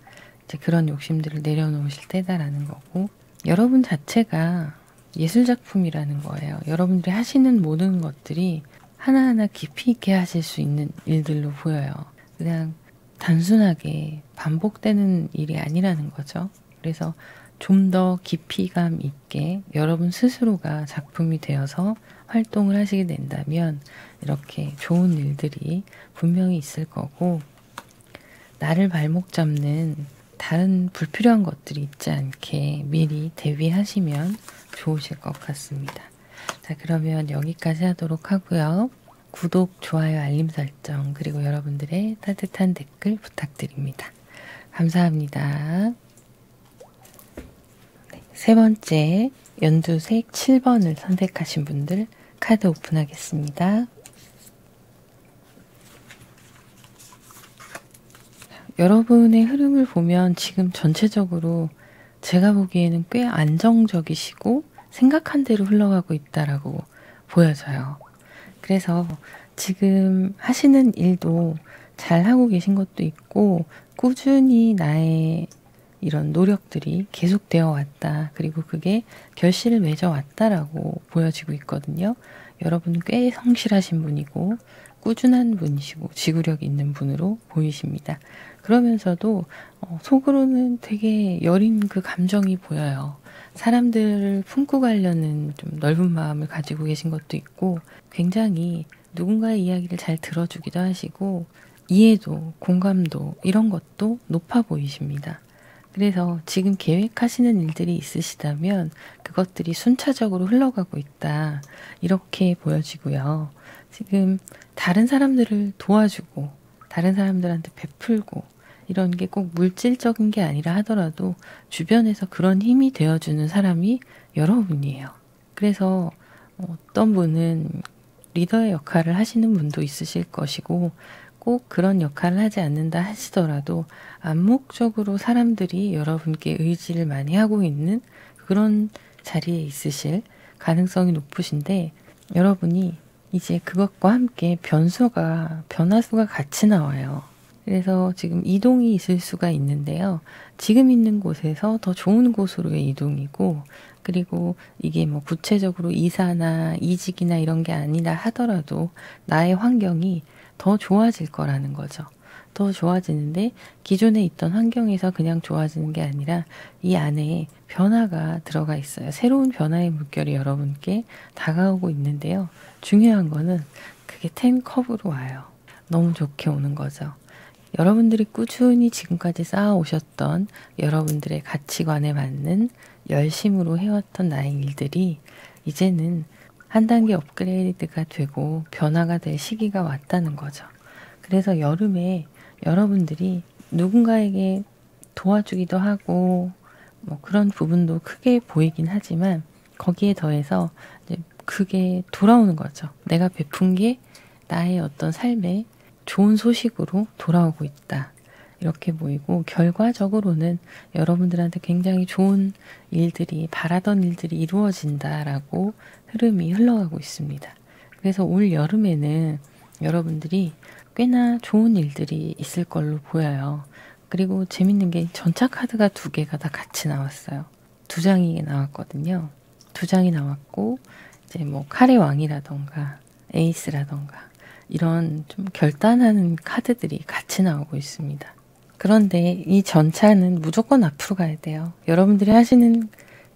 이제 그런 욕심들을 내려놓으실 때다라는 거고, 여러분 자체가 예술작품이라는 거예요. 여러분들이 하시는 모든 것들이 하나하나 깊이 있게 하실 수 있는 일들로 보여요. 그냥 단순하게 반복되는 일이 아니라는 거죠. 그래서 좀 더 깊이감 있게 여러분 스스로가 작품이 되어서 활동을 하시게 된다면 이렇게 좋은 일들이 분명히 있을 거고, 나를 발목 잡는 다른 불필요한 것들이 있지 않게 미리 대비하시면 좋으실 것 같습니다. 자, 그러면 여기까지 하도록 하고요. 구독, 좋아요, 알림 설정, 그리고 여러분들의 따뜻한 댓글 부탁드립니다. 감사합니다. 네, 세 번째 연두색 7번을 선택하신 분들 카드 오픈하겠습니다. 여러분의 흐름을 보면 지금 전체적으로 제가 보기에는 꽤 안정적이시고 생각한 대로 흘러가고 있다라고 보여져요. 그래서 지금 하시는 일도 잘 하고 계신 것도 있고 꾸준히 나의 이런 노력들이 계속되어 왔다. 그리고 그게 결실을 맺어 왔다라고 보여지고 있거든요. 여러분은 꽤 성실하신 분이고 꾸준한 분이시고 지구력 있는 분으로 보이십니다. 그러면서도 속으로는 되게 여린 그 감정이 보여요. 사람들을 품고 가려는 좀 넓은 마음을 가지고 계신 것도 있고 굉장히 누군가의 이야기를 잘 들어주기도 하시고 이해도, 공감도 이런 것도 높아 보이십니다. 그래서 지금 계획하시는 일들이 있으시다면 그것들이 순차적으로 흘러가고 있다. 이렇게 보여지고요. 지금 다른 사람들을 도와주고 다른 사람들한테 베풀고 이런 게 꼭 물질적인 게 아니라 하더라도 주변에서 그런 힘이 되어주는 사람이 여러분이에요. 그래서 어떤 분은 리더의 역할을 하시는 분도 있으실 것이고 꼭 그런 역할을 하지 않는다 하시더라도 암묵적으로 사람들이 여러분께 의지를 많이 하고 있는 그런 자리에 있으실 가능성이 높으신데 여러분이 이제 그것과 함께 변화수가 같이 나와요. 그래서 지금 이동이 있을 수가 있는데요. 지금 있는 곳에서 더 좋은 곳으로의 이동이고, 그리고 이게 뭐 구체적으로 이사나 이직이나 이런 게 아니라 하더라도 나의 환경이 더 좋아질 거라는 거죠. 더 좋아지는데 기존에 있던 환경에서 그냥 좋아지는 게 아니라 이 안에 변화가 들어가 있어요. 새로운 변화의 물결이 여러분께 다가오고 있는데요. 중요한 거는 그게 10컵으로 와요. 너무 좋게 오는 거죠. 여러분들이 꾸준히 지금까지 쌓아오셨던 여러분들의 가치관에 맞는 열심으로 해왔던 나의 일들이 이제는 한 단계 업그레이드가 되고 변화가 될 시기가 왔다는 거죠. 그래서 여름에 여러분들이 누군가에게 도와주기도 하고 뭐 그런 부분도 크게 보이긴 하지만 거기에 더해서 이제 그게 돌아오는 거죠. 내가 베푼 게 나의 어떤 삶에 좋은 소식으로 돌아오고 있다. 이렇게 보이고 결과적으로는 여러분들한테 굉장히 좋은 일들이 바라던 일들이 이루어진다라고 흐름이 흘러가고 있습니다. 그래서 올 여름에는 여러분들이 꽤나 좋은 일들이 있을 걸로 보여요. 그리고 재밌는 게 전차 카드가 2개가 다 같이 나왔어요. 2장이 나왔거든요. 2장이 나왔고 이제 뭐 칼의 왕이라던가 에이스라던가 이런 좀 결단하는 카드들이 같이 나오고 있습니다. 그런데 이 전차는 무조건 앞으로 가야 돼요. 여러분들이 하시는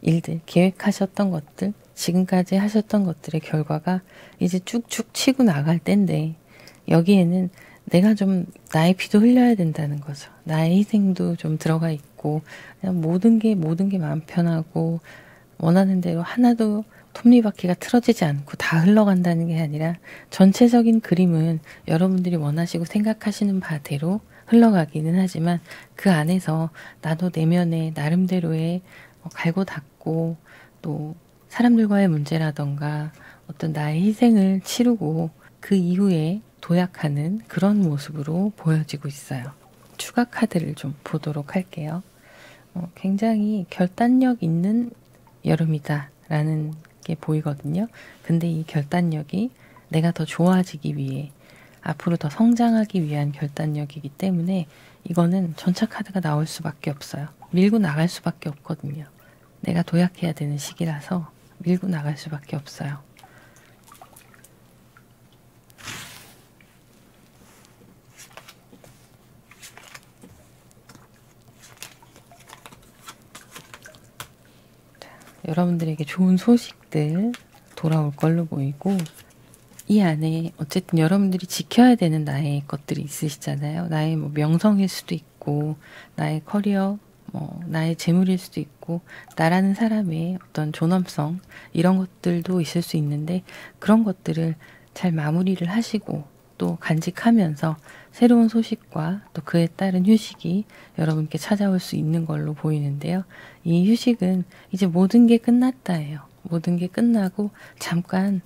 일들, 계획하셨던 것들, 지금까지 하셨던 것들의 결과가 이제 쭉쭉 치고 나갈 때인데 여기에는 내가 좀 나의 피도 흘려야 된다는 거죠. 나의 희생도 좀 들어가 있고 그냥 모든 게 마음 편하고 원하는 대로 하나도 톱니바퀴가 틀어지지 않고 다 흘러간다는 게 아니라 전체적인 그림은 여러분들이 원하시고 생각하시는 바대로 흘러가기는 하지만 그 안에서 나도 내면에 나름대로의 갈고 닦고 또 사람들과의 문제라던가 어떤 나의 희생을 치르고 그 이후에 도약하는 그런 모습으로 보여지고 있어요. 추가 카드를 좀 보도록 할게요. 굉장히 결단력 있는 여름이다 라는 게 보이거든요. 근데 이 결단력이 내가 더 좋아지기 위해 앞으로 더 성장하기 위한 결단력이기 때문에 이거는 전차 카드가 나올 수밖에 없어요. 밀고 나갈 수밖에 없거든요. 내가 도약해야 되는 시기라서 밀고 나갈 수밖에 없어요. 여러분들에게 좋은 소식들 돌아올 걸로 보이고 이 안에 어쨌든 여러분들이 지켜야 되는 나의 것들이 있으시잖아요. 나의 뭐 명성일 수도 있고 나의 커리어, 나의 재물일 수도 있고 나라는 사람의 어떤 존엄성 이런 것들도 있을 수 있는데 그런 것들을 잘 마무리를 하시고 또 간직하면서 새로운 소식과 또 그에 따른 휴식이 여러분께 찾아올 수 있는 걸로 보이는데요. 이 휴식은 이제 모든 게 끝났다예요. 모든 게 끝나고 잠깐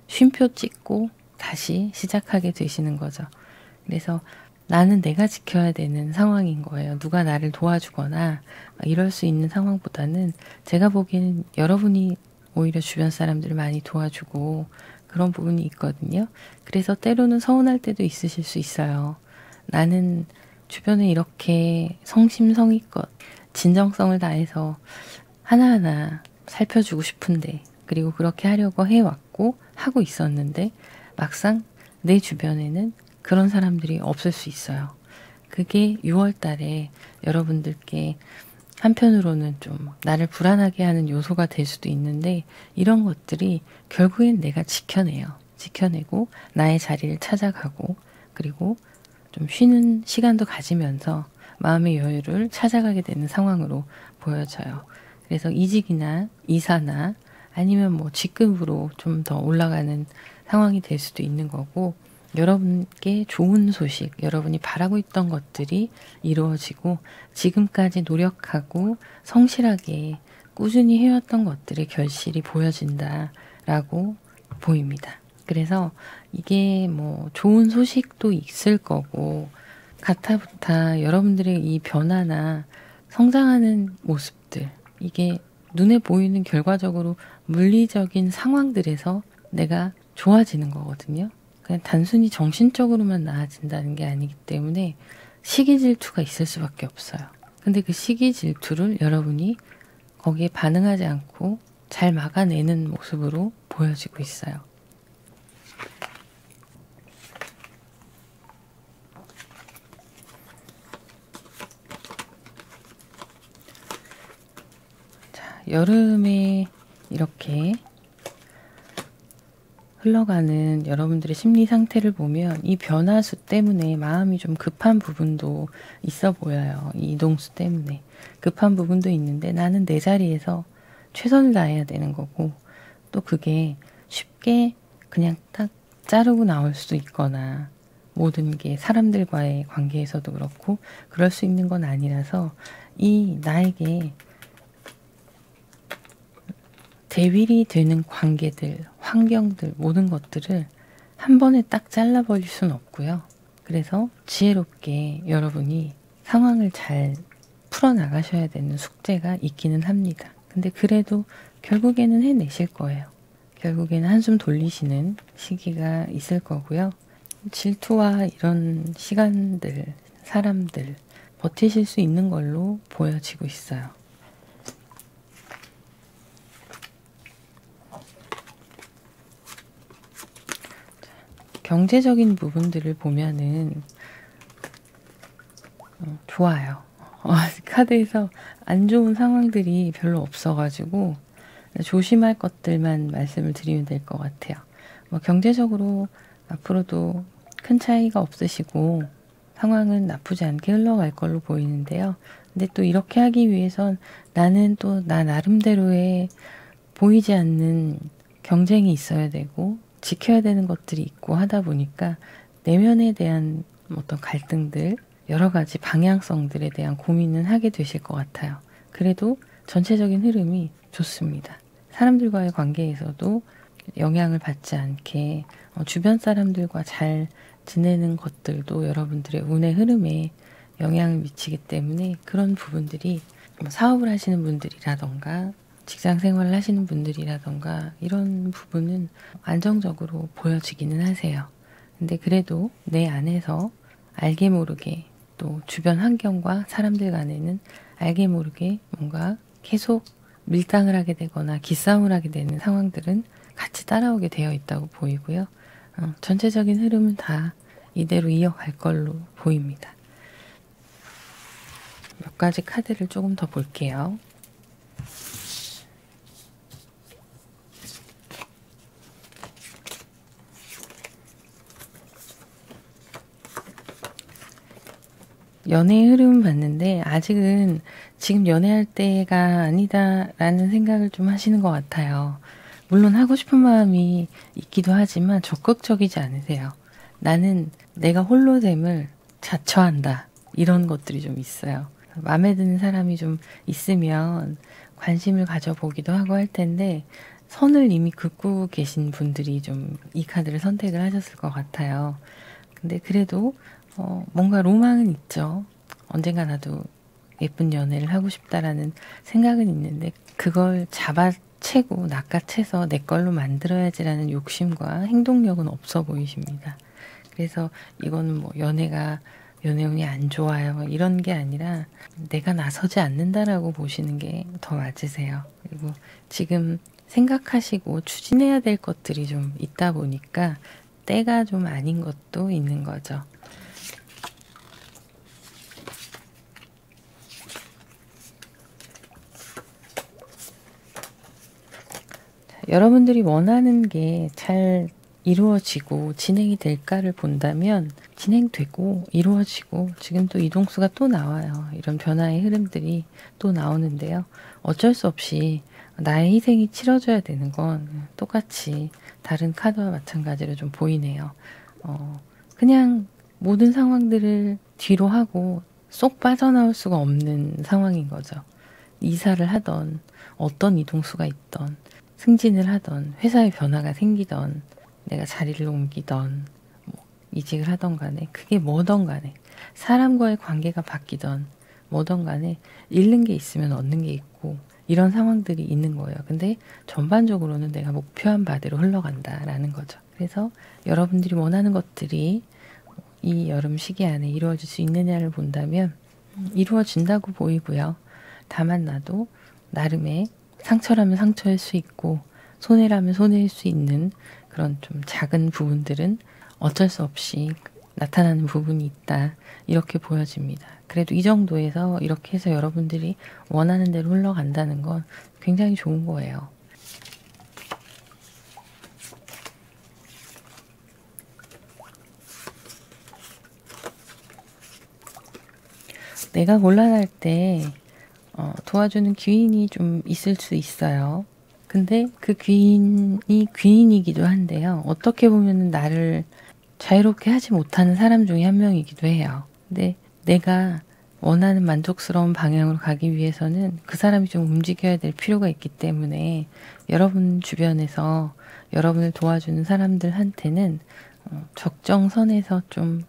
쉼표 찍고 다시 시작하게 되시는 거죠. 그래서 나는 내가 지켜야 되는 상황인 거예요. 누가 나를 도와주거나 이럴 수 있는 상황보다는 제가 보기에는 여러분이 오히려 주변 사람들을 많이 도와주고 그런 부분이 있거든요. 그래서 때로는 서운할 때도 있으실 수 있어요. 나는 주변에 이렇게 성심성의껏 진정성을 다해서 하나하나 살펴주고 싶은데 그리고 그렇게 하려고 해왔고 하고 있었는데 막상 내 주변에는 그런 사람들이 없을 수 있어요. 그게 6월 달에 여러분들께 한편으로는 좀 나를 불안하게 하는 요소가 될 수도 있는데 이런 것들이 결국엔 내가 지켜내요. 지켜내고 나의 자리를 찾아가고 그리고 좀 쉬는 시간도 가지면서 마음의 여유를 찾아가게 되는 상황으로 보여져요. 그래서 이직이나 이사나 아니면 뭐 직급으로 좀 더 올라가는 상황이 될 수도 있는 거고 여러분께 좋은 소식, 여러분이 바라고 있던 것들이 이루어지고 지금까지 노력하고 성실하게 꾸준히 해왔던 것들의 결실이 보여진다라고 보입니다. 그래서 이게 뭐 좋은 소식도 있을 거고 가타부타 여러분들의 이 변화나 성장하는 모습들 이게 눈에 보이는 결과적으로 물리적인 상황들에서 내가 좋아지는 거거든요. 그냥 단순히 정신적으로만 나아진다는 게 아니기 때문에 시기 질투가 있을 수밖에 없어요. 근데 그 시기 질투를 여러분이 거기에 반응하지 않고 잘 막아내는 모습으로 보여지고 있어요. 자, 여름에 이렇게 흘러가는 여러분들의 심리 상태를 보면 이 변화수 때문에 마음이 좀 급한 부분도 있어 보여요. 이 이동수 때문에. 급한 부분도 있는데 나는 내 자리에서 최선을 다해야 되는 거고 또 그게 쉽게 그냥 딱 자르고 나올 수도 있거나 모든 게 사람들과의 관계에서도 그렇고 그럴 수 있는 건 아니라서 이 나에게 대위리 되는 관계들, 환경들, 모든 것들을 한 번에 딱 잘라버릴 수는 없고요. 그래서 지혜롭게 여러분이 상황을 잘 풀어나가셔야 되는 숙제가 있기는 합니다. 근데 그래도 결국에는 해내실 거예요. 결국에는 한숨 돌리시는 시기가 있을 거고요. 질투와 이런 시간들, 사람들 버티실 수 있는 걸로 보여지고 있어요. 경제적인 부분들을 보면은 좋아요. 카드에서 안 좋은 상황들이 별로 없어가지고 조심할 것들만 말씀을 드리면 될 것 같아요. 뭐 경제적으로 앞으로도 큰 차이가 없으시고 상황은 나쁘지 않게 흘러갈 걸로 보이는데요. 근데 또 이렇게 하기 위해선 나는 또 나 나름대로의 보이지 않는 경쟁이 있어야 되고 지켜야 되는 것들이 있고 하다 보니까 내면에 대한 어떤 갈등들, 여러 가지 방향성들에 대한 고민은 하게 되실 것 같아요. 그래도 전체적인 흐름이 좋습니다. 사람들과의 관계에서도 영향을 받지 않게 주변 사람들과 잘 지내는 것들도 여러분들의 운의 흐름에 영향을 미치기 때문에 그런 부분들이 사업을 하시는 분들이라던가 직장 생활을 하시는 분들이라던가 이런 부분은 안정적으로 보여지기는 하세요. 근데 그래도 내 안에서 알게 모르게 또 주변 환경과 사람들 간에는 알게 모르게 뭔가 계속 밀당을 하게 되거나 기싸움을 하게 되는 상황들은 같이 따라오게 되어 있다고 보이고요. 전체적인 흐름은 다 이대로 이어갈 걸로 보입니다. 몇 가지 카드를 조금 더 볼게요. 연애의 흐름 봤는데 아직은 지금 연애할 때가 아니다라는 생각을 좀 하시는 것 같아요. 물론 하고 싶은 마음이 있기도 하지만 적극적이지 않으세요. 나는 내가 홀로됨을 자처한다. 이런 것들이 좀 있어요. 마음에 드는 사람이 좀 있으면 관심을 가져보기도 하고 할 텐데 선을 이미 긋고 계신 분들이 좀 이 카드를 선택을 하셨을 것 같아요. 근데 그래도 뭔가 로망은 있죠. 언젠가 나도 예쁜 연애를 하고 싶다라는 생각은 있는데 그걸 잡아채고 낚아채서 내 걸로 만들어야지라는 욕심과 행동력은 없어 보이십니다. 그래서 이거는 뭐 연애운이 안 좋아요 이런 게 아니라 내가 나서지 않는다라고 보시는 게 더 맞으세요. 그리고 지금 생각하시고 추진해야 될 것들이 좀 있다 보니까 때가 좀 아닌 것도 있는 거죠. 여러분들이 원하는 게 잘 이루어지고 진행이 될까를 본다면 진행되고 이루어지고 지금 또 이동수가 또 나와요. 이런 변화의 흐름들이 또 나오는데요. 어쩔 수 없이 나의 희생이 치러져야 되는 건 똑같이 다른 카드와 마찬가지로 좀 보이네요. 그냥 모든 상황들을 뒤로 하고 쏙 빠져나올 수가 없는 상황인 거죠. 이사를 하던 어떤 이동수가 있던 승진을 하던 회사의 변화가 생기던 내가 자리를 옮기던 뭐 이직을 하던 간에 그게 뭐던 간에 사람과의 관계가 바뀌던 뭐던 간에 잃는 게 있으면 얻는 게 있고 이런 상황들이 있는 거예요. 근데 전반적으로는 내가 목표한 바대로 흘러간다라는 거죠. 그래서 여러분들이 원하는 것들이 이 여름 시기 안에 이루어질 수 있느냐를 본다면 이루어진다고 보이고요. 다만 나도 나름의 상처라면 상처일 수 있고 손해라면 손해일 수 있는 그런 좀 작은 부분들은 어쩔 수 없이 나타나는 부분이 있다. 이렇게 보여집니다. 그래도 이 정도에서 이렇게 해서 여러분들이 원하는 대로 흘러간다는 건 굉장히 좋은 거예요. 내가 곤란할 때 도와주는 귀인이 좀 있을 수 있어요. 근데 그 귀인이 귀인이기도 한데요. 어떻게 보면 나를 자유롭게 하지 못하는 사람 중에 한 명이기도 해요. 근데 내가 원하는 만족스러운 방향으로 가기 위해서는 그 사람이 좀 움직여야 될 필요가 있기 때문에 여러분 주변에서 여러분을 도와주는 사람들한테는 적정선에서 좀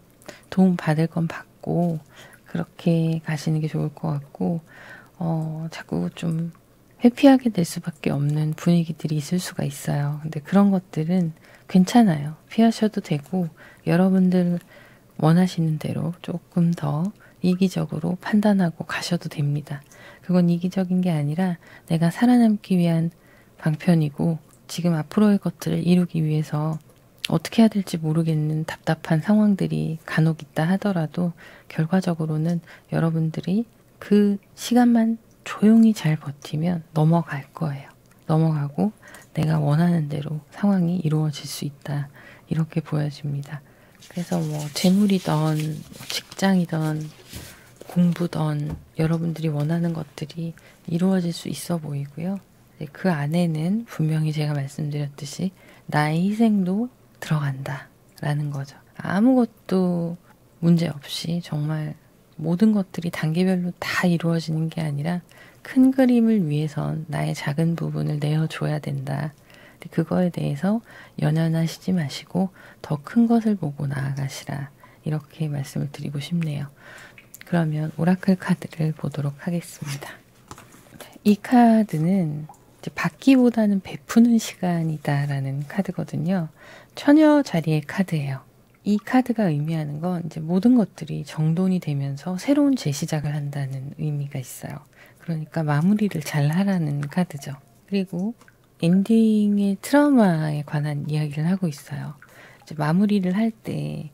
도움 받을 건 받고 그렇게 가시는 게 좋을 것 같고 자꾸 좀 회피하게 될 수밖에 없는 분위기들이 있을 수가 있어요. 근데 그런 것들은 괜찮아요. 피하셔도 되고 여러분들 원하시는 대로 조금 더 이기적으로 판단하고 가셔도 됩니다. 그건 이기적인 게 아니라 내가 살아남기 위한 방편이고 지금 앞으로의 것들을 이루기 위해서 어떻게 해야 될지 모르겠는 답답한 상황들이 간혹 있다 하더라도 결과적으로는 여러분들이 그 시간만 조용히 잘 버티면 넘어갈 거예요. 넘어가고 내가 원하는 대로 상황이 이루어질 수 있다. 이렇게 보여집니다. 그래서 뭐 재물이든 직장이든 공부든 여러분들이 원하는 것들이 이루어질 수 있어 보이고요. 그 안에는 분명히 제가 말씀드렸듯이 나의 희생도 들어간다 라는 거죠. 아무것도 문제 없이 정말 모든 것들이 단계별로 다 이루어지는 게 아니라 큰 그림을 위해선 나의 작은 부분을 내어줘야 된다. 그거에 대해서 연연하시지 마시고 더 큰 것을 보고 나아가시라. 이렇게 말씀을 드리고 싶네요. 그러면 오라클 카드를 보도록 하겠습니다. 이 카드는 이제 받기보다는 베푸는 시간이다라는 카드거든요. 처녀 자리의 카드예요. 이 카드가 의미하는 건 이제 모든 것들이 정돈이 되면서 새로운 재시작을 한다는 의미가 있어요. 그러니까 마무리를 잘 하라는 카드죠. 그리고 엔딩의 트라우마에 관한 이야기를 하고 있어요. 이제 마무리를 할 때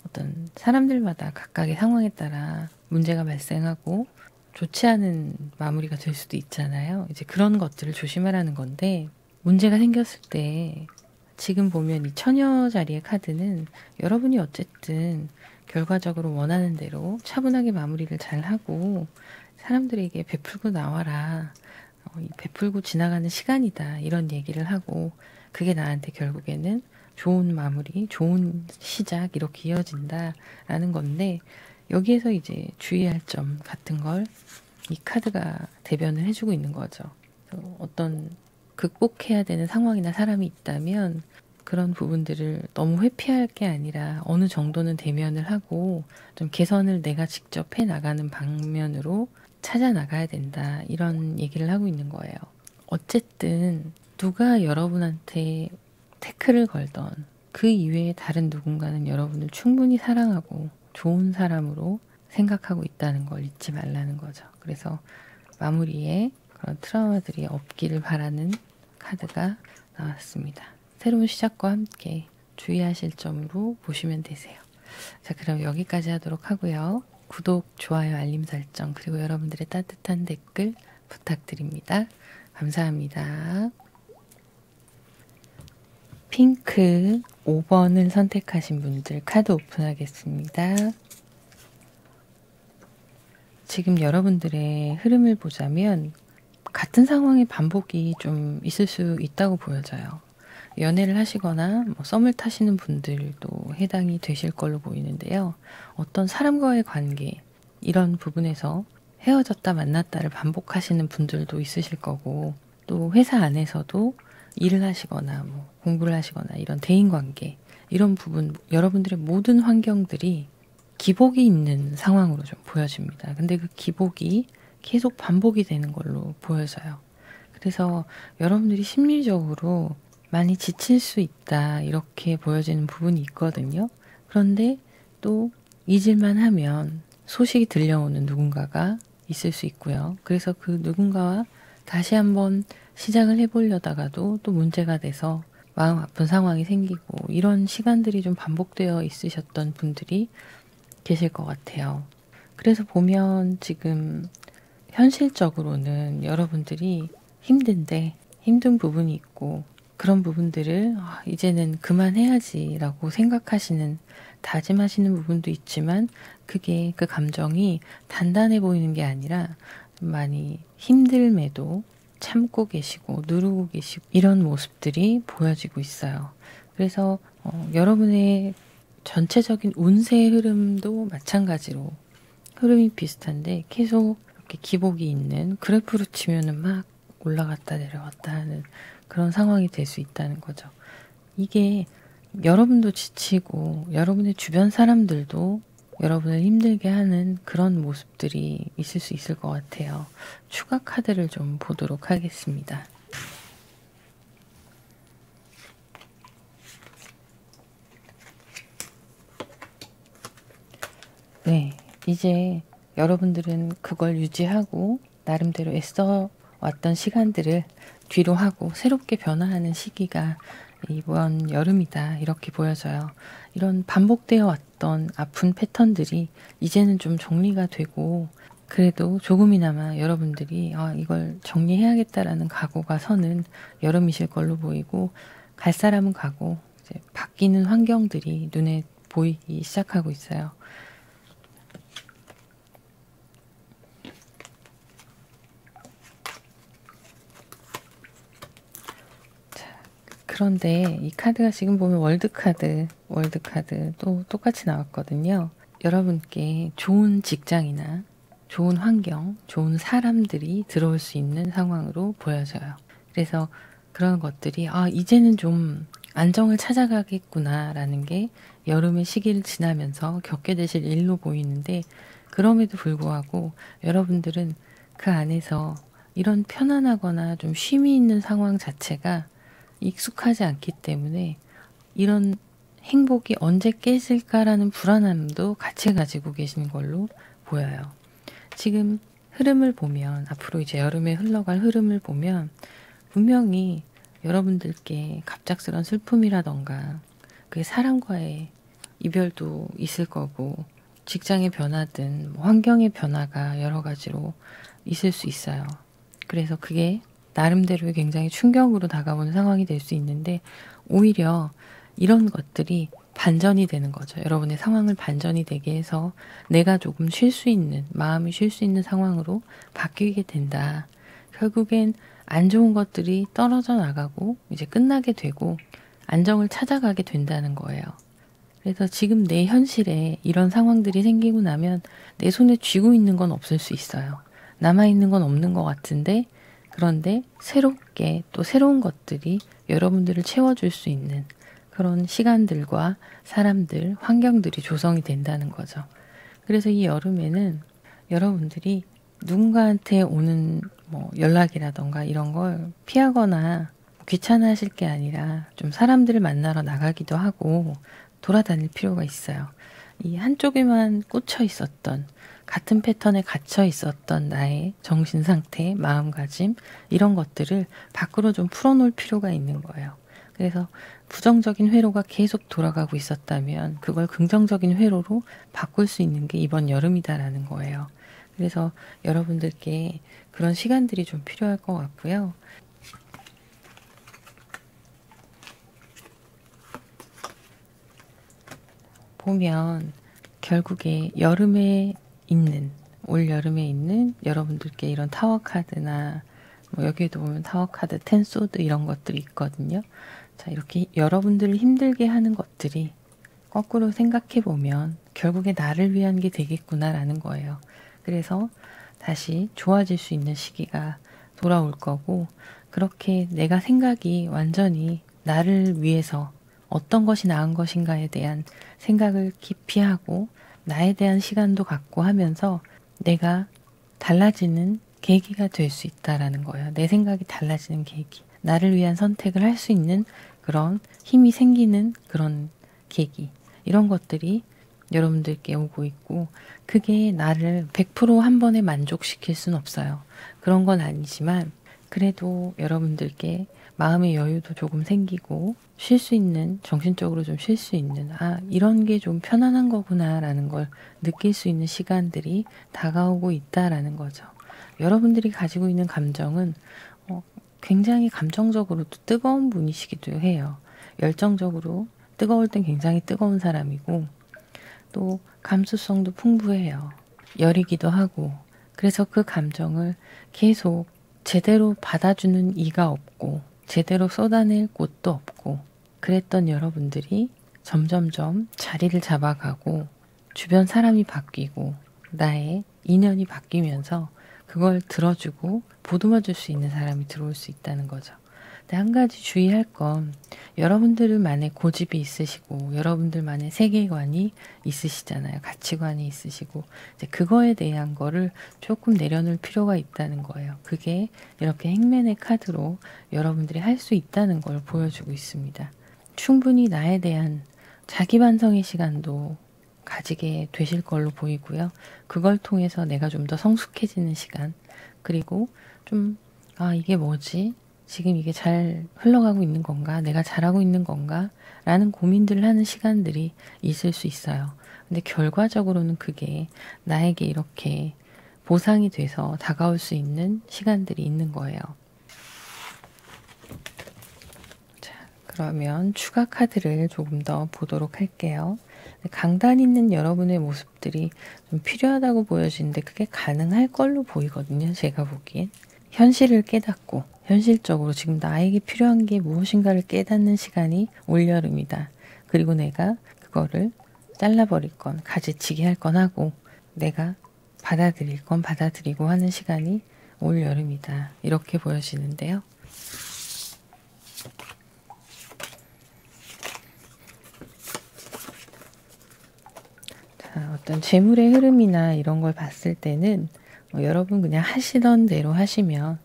어떤 사람들마다 각각의 상황에 따라 문제가 발생하고 좋지 않은 마무리가 될 수도 있잖아요. 이제 그런 것들을 조심하라는 건데 문제가 생겼을 때 지금 보면 이 처녀 자리의 카드는 여러분이 어쨌든 결과적으로 원하는 대로 차분하게 마무리를 잘 하고 사람들에게 베풀고 나와라. 베풀고 지나가는 시간이다. 이런 얘기를 하고 그게 나한테 결국에는 좋은 마무리, 좋은 시작 이렇게 이어진다라는 건데 여기에서 이제 주의할 점 같은 걸 이 카드가 대변을 해주고 있는 거죠. 어떤 극복해야 되는 상황이나 사람이 있다면 그런 부분들을 너무 회피할 게 아니라 어느 정도는 대면을 하고 좀 개선을 내가 직접 해나가는 방면으로 찾아 나가야 된다. 이런 얘기를 하고 있는 거예요. 어쨌든 누가 여러분한테 태클을 걸던 그 이외에 다른 누군가는 여러분을 충분히 사랑하고 좋은 사람으로 생각하고 있다는 걸 잊지 말라는 거죠. 그래서 마무리에 그런 트라우마들이 없기를 바라는 카드가 나왔습니다. 새로운 시작과 함께 주의하실 점으로 보시면 되세요. 자, 그럼 여기까지 하도록 하고요. 구독, 좋아요, 알림 설정, 그리고 여러분들의 따뜻한 댓글 부탁드립니다. 감사합니다. 핑크 5번을 선택하신 분들 카드 오픈하겠습니다. 지금 여러분들의 흐름을 보자면 같은 상황의 반복이 좀 있을 수 있다고 보여져요. 연애를 하시거나 뭐 썸을 타시는 분들도 해당이 되실 걸로 보이는데요. 어떤 사람과의 관계 이런 부분에서 헤어졌다 만났다를 반복하시는 분들도 있으실 거고 또 회사 안에서도 일을 하시거나 뭐 공부를 하시거나 이런 대인관계 이런 부분 여러분들의 모든 환경들이 기복이 있는 상황으로 좀 보여집니다. 근데 그 기복이 계속 반복이 되는 걸로 보여져요. 그래서 여러분들이 심리적으로 많이 지칠 수 있다 이렇게 보여지는 부분이 있거든요. 그런데 또 잊을만 하면 소식이 들려오는 누군가가 있을 수 있고요. 그래서 그 누군가와 다시 한번 시작을 해보려다가도 또 문제가 돼서 마음 아픈 상황이 생기고 이런 시간들이 좀 반복되어 있으셨던 분들이 계실 것 같아요. 그래서 보면 지금 현실적으로는 여러분들이 힘든데 힘든 부분이 있고 그런 부분들을 이제는 그만해야지 라고 생각하시는 다짐하시는 부분도 있지만 그게 그 감정이 단단해 보이는 게 아니라 많이 힘듦에도 참고 계시고 누르고 계시고 이런 모습들이 보여지고 있어요. 그래서 여러분의 전체적인 운세의 흐름도 마찬가지로 흐름이 비슷한데 계속 이렇게 기복이 있는 그래프로 치면은 막 올라갔다 내려갔다 하는 그런 상황이 될 수 있다는 거죠. 이게 여러분도 지치고 여러분의 주변 사람들도 여러분을 힘들게 하는 그런 모습들이 있을 수 있을 것 같아요. 추가 카드를 좀 보도록 하겠습니다. 네, 이제 여러분들은 그걸 유지하고 나름대로 애써 왔던 시간들을 뒤로 하고 새롭게 변화하는 시기가 이번 여름이다 이렇게 보여져요. 이런 반복되어 왔던 아픈 패턴들이 이제는 좀 정리가 되고 그래도 조금이나마 여러분들이 이걸 정리해야겠다라는 각오가 서는 여름이실 걸로 보이고 갈 사람은 가고 이제 바뀌는 환경들이 눈에 보이기 시작하고 있어요. 그런데 이 카드가 지금 보면 월드카드 또 똑같이 나왔거든요. 여러분께 좋은 직장이나 좋은 환경, 좋은 사람들이 들어올 수 있는 상황으로 보여져요. 그래서 그런 것들이 이제는 좀 안정을 찾아가겠구나라는 게 여름의 시기를 지나면서 겪게 되실 일로 보이는데 그럼에도 불구하고 여러분들은 그 안에서 이런 편안하거나 좀 쉼이 있는 상황 자체가 익숙하지 않기 때문에 이런 행복이 언제 깨질까라는 불안함도 같이 가지고 계신 걸로 보여요. 지금 흐름을 보면 앞으로 이제 여름에 흘러갈 흐름을 보면 분명히 여러분들께 갑작스런 슬픔이라던가 그 사람과의 이별도 있을 거고 직장의 변화든 환경의 변화가 여러 가지로 있을 수 있어요. 그래서 그게 나름대로 굉장히 충격으로 다가오는 상황이 될 수 있는데 오히려 이런 것들이 반전이 되는 거죠. 여러분의 상황을 반전이 되게 해서 내가 조금 쉴 수 있는, 마음이 쉴 수 있는 상황으로 바뀌게 된다. 결국엔 안 좋은 것들이 떨어져 나가고 이제 끝나게 되고 안정을 찾아가게 된다는 거예요. 그래서 지금 내 현실에 이런 상황들이 생기고 나면 내 손에 쥐고 있는 건 없을 수 있어요. 남아있는 건 없는 것 같은데 그런데 새롭게 또 새로운 것들이 여러분들을 채워줄 수 있는 그런 시간들과 사람들, 환경들이 조성이 된다는 거죠. 그래서 이 여름에는 여러분들이 누군가한테 오는 연락이라던가 이런 걸 피하거나 귀찮아하실 게 아니라 좀 사람들을 만나러 나가기도 하고 돌아다닐 필요가 있어요. 이 한쪽에만 꽂혀 있었던 같은 패턴에 갇혀 있었던 나의 정신 상태, 마음가짐 이런 것들을 밖으로 좀 풀어놓을 필요가 있는 거예요. 그래서 부정적인 회로가 계속 돌아가고 있었다면 그걸 긍정적인 회로로 바꿀 수 있는 게 이번 여름이다라는 거예요. 그래서 여러분들께 그런 시간들이 좀 필요할 것 같고요. 보면 결국에 올 여름에 있는 여러분들께 이런 타워 카드나 여기에도 보면 타워 카드, 텐 소드 이런 것들이 있거든요. 자, 이렇게 여러분들을 힘들게 하는 것들이 거꾸로 생각해 보면 결국에 나를 위한 게 되겠구나라는 거예요. 그래서 다시 좋아질 수 있는 시기가 돌아올 거고 그렇게 내가 생각이 완전히 나를 위해서 어떤 것이 나은 것인가에 대한 생각을 깊이 하고 나에 대한 시간도 갖고 하면서 내가 달라지는 계기가 될 수 있다라는 거예요. 내 생각이 달라지는 계기. 나를 위한 선택을 할 수 있는 그런 힘이 생기는 그런 계기. 이런 것들이 여러분들께 오고 있고 그게 나를 100%한 번에 만족시킬 순 없어요. 그런 건 아니지만 그래도 여러분들께 마음의 여유도 조금 생기고 쉴 수 있는, 정신적으로 좀 쉴 수 있는 이런 게 좀 편안한 거구나라는 걸 느낄 수 있는 시간들이 다가오고 있다라는 거죠. 여러분들이 가지고 있는 감정은 굉장히 감정적으로도 뜨거운 분이시기도 해요. 열정적으로 뜨거울 땐 굉장히 뜨거운 사람이고 또 감수성도 풍부해요. 여리기도 하고 그래서 그 감정을 계속 제대로 받아주는 이가 없고 제대로 쏟아낼 곳도 없고 그랬던 여러분들이 점점점 자리를 잡아가고 주변 사람이 바뀌고 나의 인연이 바뀌면서 그걸 들어주고 보듬어줄 수 있는 사람이 들어올 수 있다는 거죠. 근데 한 가지 주의할 건 여러분들만의 고집이 있으시고 여러분들만의 세계관이 있으시잖아요. 가치관이 있으시고 이제 그거에 대한 거를 조금 내려놓을 필요가 있다는 거예요. 그게 이렇게 행맨의 카드로 여러분들이 할 수 있다는 걸 보여주고 있습니다. 충분히 나에 대한 자기 반성의 시간도 가지게 되실 걸로 보이고요. 그걸 통해서 내가 좀 더 성숙해지는 시간 그리고 좀 이게 뭐지? 지금 이게 잘 흘러가고 있는 건가? 내가 잘하고 있는 건가? 라는 고민들을 하는 시간들이 있을 수 있어요. 근데 결과적으로는 그게 나에게 이렇게 보상이 돼서 다가올 수 있는 시간들이 있는 거예요. 자, 그러면 추가 카드를 조금 더 보도록 할게요. 강단 있는 여러분의 모습들이 좀 필요하다고 보여지는데 그게 가능할 걸로 보이거든요. 제가 보기엔. 현실을 깨닫고 현실적으로 지금 나에게 필요한 게 무엇인가를 깨닫는 시간이 올여름이다. 그리고 내가 그거를 잘라버릴 건 가지치기 할 건 하고 내가 받아들일 건 받아들이고 하는 시간이 올여름이다. 이렇게 보여지는데요. 자, 어떤 재물의 흐름이나 이런 걸 봤을 때는 여러분 그냥 하시던 대로 하시면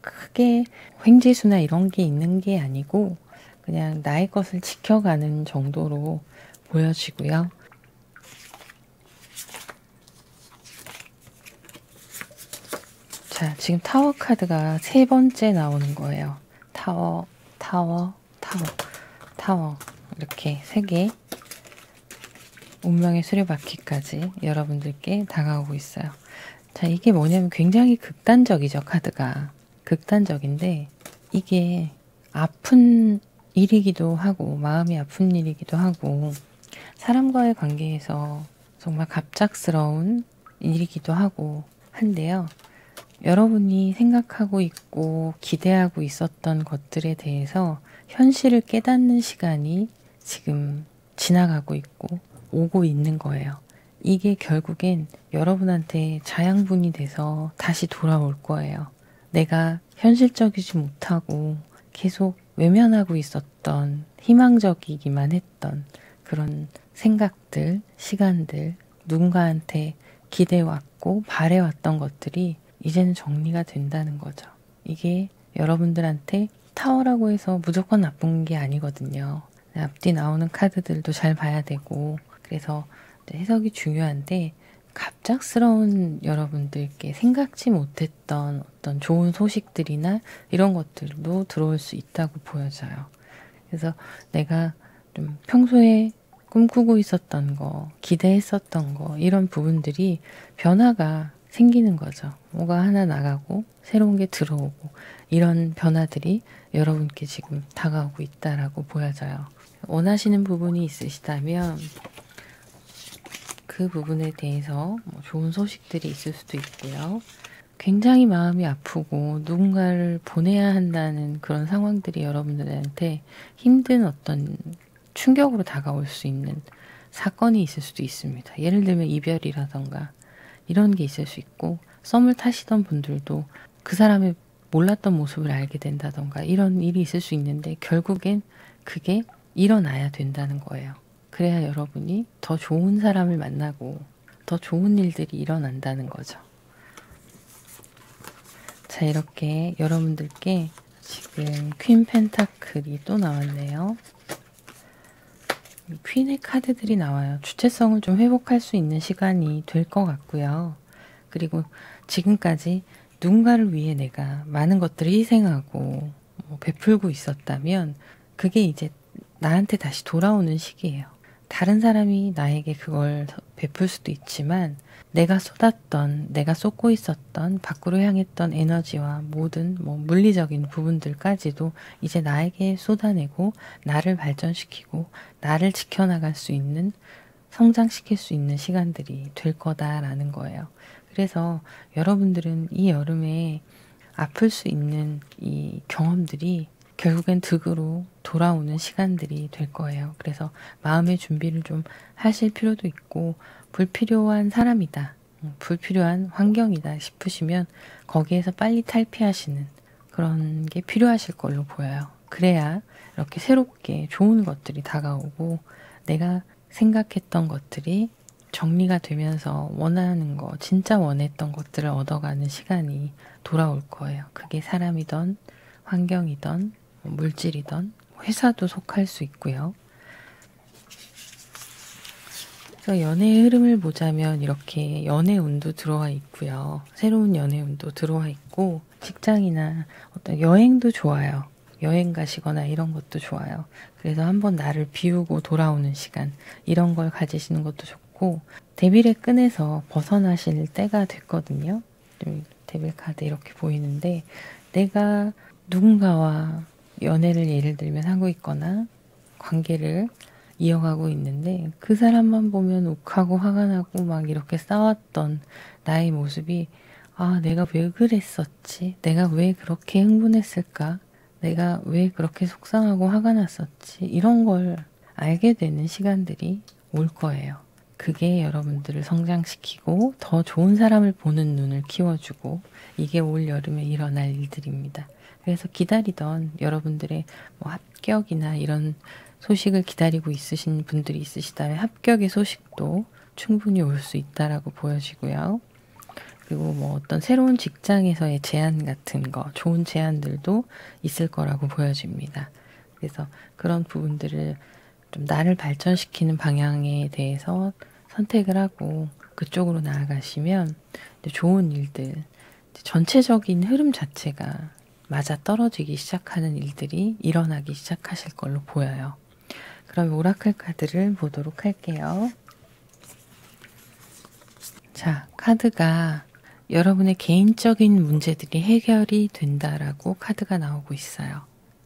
크게 횡재수나 이런 게 있는 게 아니고 그냥 나의 것을 지켜가는 정도로 보여지고요. 자, 지금 타워 카드가 세 번째 나오는 거예요. 타워, 타워, 타워, 타워 이렇게 세 개 운명의 수레바퀴까지 여러분들께 다가오고 있어요. 자, 이게 뭐냐면 굉장히 극단적이죠, 카드가. 극단적인데 이게 아픈 일이기도 하고 마음이 아픈 일이기도 하고 사람과의 관계에서 정말 갑작스러운 일이기도 하고 한데요. 여러분이 생각하고 있고 기대하고 있었던 것들에 대해서 현실을 깨닫는 시간이 지금 지나가고 있고 오고 있는 거예요. 이게 결국엔 여러분한테 자양분이 돼서 다시 돌아올 거예요. 내가 현실적이지 못하고 계속 외면하고 있었던 희망적이기만 했던 그런 생각들, 시간들, 누군가한테 기대왔고 바래왔던 것들이 이제는 정리가 된다는 거죠. 이게 여러분들한테 타워라고 해서 무조건 나쁜 게 아니거든요. 앞뒤 나오는 카드들도 잘 봐야 되고 그래서 해석이 중요한데 갑작스러운 여러분들께 생각지 못했던 어떤 좋은 소식들이나 이런 것들도 들어올 수 있다고 보여져요. 그래서 내가 좀 평소에 꿈꾸고 있었던 거, 기대했었던 거 이런 부분들이 변화가 생기는 거죠. 뭐가 하나 나가고 새로운 게 들어오고 이런 변화들이 여러분께 지금 다가오고 있다라고 보여져요. 원하시는 부분이 있으시다면 그 부분에 대해서 좋은 소식들이 있을 수도 있고요. 굉장히 마음이 아프고 누군가를 보내야 한다는 그런 상황들이 여러분들한테 힘든 어떤 충격으로 다가올 수 있는 사건이 있을 수도 있습니다. 예를 들면 이별이라던가 이런 게 있을 수 있고 썸을 타시던 분들도 그 사람의 몰랐던 모습을 알게 된다던가 이런 일이 있을 수 있는데 결국엔 그게 일어나야 된다는 거예요. 그래야 여러분이 더 좋은 사람을 만나고 더 좋은 일들이 일어난다는 거죠. 자, 이렇게 여러분들께 지금 퀸 펜타클이 또 나왔네요. 퀸의 카드들이 나와요. 주체성을 좀 회복할 수 있는 시간이 될 것 같고요. 그리고 지금까지 누군가를 위해 내가 많은 것들을 희생하고 베풀고 있었다면 그게 이제 나한테 다시 돌아오는 시기예요. 다른 사람이 나에게 그걸 베풀 수도 있지만 내가 쏟았던, 내가 쏟고 있었던 밖으로 향했던 에너지와 모든 물리적인 부분들까지도 이제 나에게 쏟아내고 나를 발전시키고 나를 지켜나갈 수 있는 성장시킬 수 있는 시간들이 될 거다라는 거예요. 그래서 여러분들은 이 여름에 아플 수 있는 이 경험들이 결국엔 득으로 돌아오는 시간들이 될 거예요. 그래서 마음의 준비를 좀 하실 필요도 있고 불필요한 사람이다, 불필요한 환경이다 싶으시면 거기에서 빨리 탈피하시는 그런 게 필요하실 걸로 보여요. 그래야 이렇게 새롭게 좋은 것들이 다가오고 내가 생각했던 것들이 정리가 되면서 원하는 거, 진짜 원했던 것들을 얻어가는 시간이 돌아올 거예요. 그게 사람이든 환경이든 물질이든 회사도 속할 수 있고요. 그래서 연애의 흐름을 보자면 이렇게 연애 운도 들어와 있고요. 새로운 연애 운도 들어와 있고 직장이나 어떤 여행도 좋아요. 여행 가시거나 이런 것도 좋아요. 그래서 한번 나를 비우고 돌아오는 시간, 이런 걸 가지시는 것도 좋고, 데빌의 끈에서 벗어나실 때가 됐거든요. 좀 데빌 카드 이렇게 보이는데, 내가 누군가와 연애를 예를 들면 하고 있거나 관계를 이어가고 있는데 그 사람만 보면 욱하고 화가 나고 막 이렇게 싸웠던 나의 모습이, 아, 내가 왜 그랬었지? 내가 왜 그렇게 흥분했을까? 내가 왜 그렇게 속상하고 화가 났었지? 이런 걸 알게 되는 시간들이 올 거예요. 그게 여러분들을 성장시키고 더 좋은 사람을 보는 눈을 키워주고, 이게 올 여름에 일어날 일들입니다. 그래서 기다리던 여러분들의 뭐 합격이나 이런 소식을 기다리고 있으신 분들이 있으시다면 합격의 소식도 충분히 올 수 있다라고 보여지고요. 그리고 뭐 어떤 새로운 직장에서의 제안 같은 거, 좋은 제안들도 있을 거라고 보여집니다. 그래서 그런 부분들을 좀 나를 발전시키는 방향에 대해서 선택을 하고 그쪽으로 나아가시면 좋은 일들, 전체적인 흐름 자체가 맞아 떨어지기 시작하는 일들이 일어나기 시작하실 걸로 보여요. 그럼 오라클 카드를 보도록 할게요. 자, 카드가 여러분의 개인적인 문제들이 해결이 된다라고 카드가 나오고 있어요.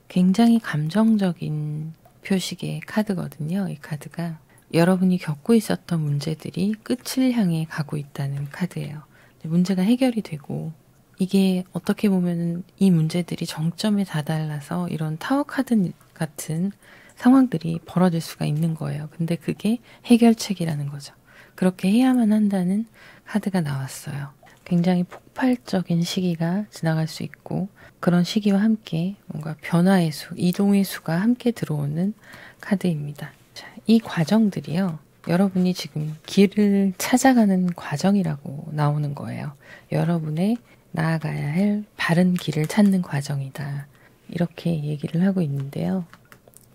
굉장히 감정적인 표식의 카드거든요. 이 카드가 여러분이 겪고 있었던 문제들이 끝을 향해 가고 있다는 카드예요. 문제가 해결이 되고, 이게 어떻게 보면 이 문제들이 정점에 다다라서 이런 타워 카드 같은 상황들이 벌어질 수가 있는 거예요. 근데 그게 해결책이라는 거죠. 그렇게 해야만 한다는 카드가 나왔어요. 굉장히 폭발적인 시기가 지나갈 수 있고, 그런 시기와 함께 뭔가 변화의 수, 이동의 수가 함께 들어오는 카드입니다. 자, 이 과정들이요, 여러분이 지금 길을 찾아가는 과정이라고 나오는 거예요. 여러분의 나아가야 할 바른 길을 찾는 과정이다. 이렇게 얘기를 하고 있는데요.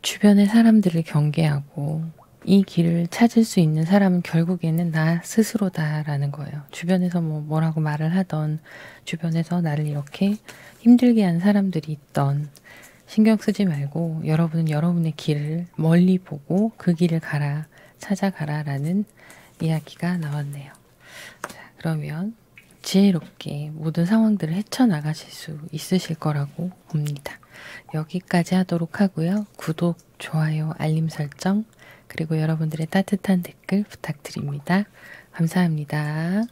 주변의 사람들을 경계하고 이 길을 찾을 수 있는 사람은 결국에는 나 스스로다라는 거예요. 주변에서 뭐라고 말을 하던, 주변에서 나를 이렇게 힘들게 한 사람들이 있던, 신경 쓰지 말고 여러분은 여러분의 길을 멀리 보고 그 길을 가라, 찾아가라라는 이야기가 나왔네요. 자, 그러면 지혜롭게 모든 상황들을 헤쳐나가실 수 있으실 거라고 봅니다. 여기까지 하도록 하고요. 구독, 좋아요, 알림 설정, 그리고 여러분들의 따뜻한 댓글 부탁드립니다. 감사합니다.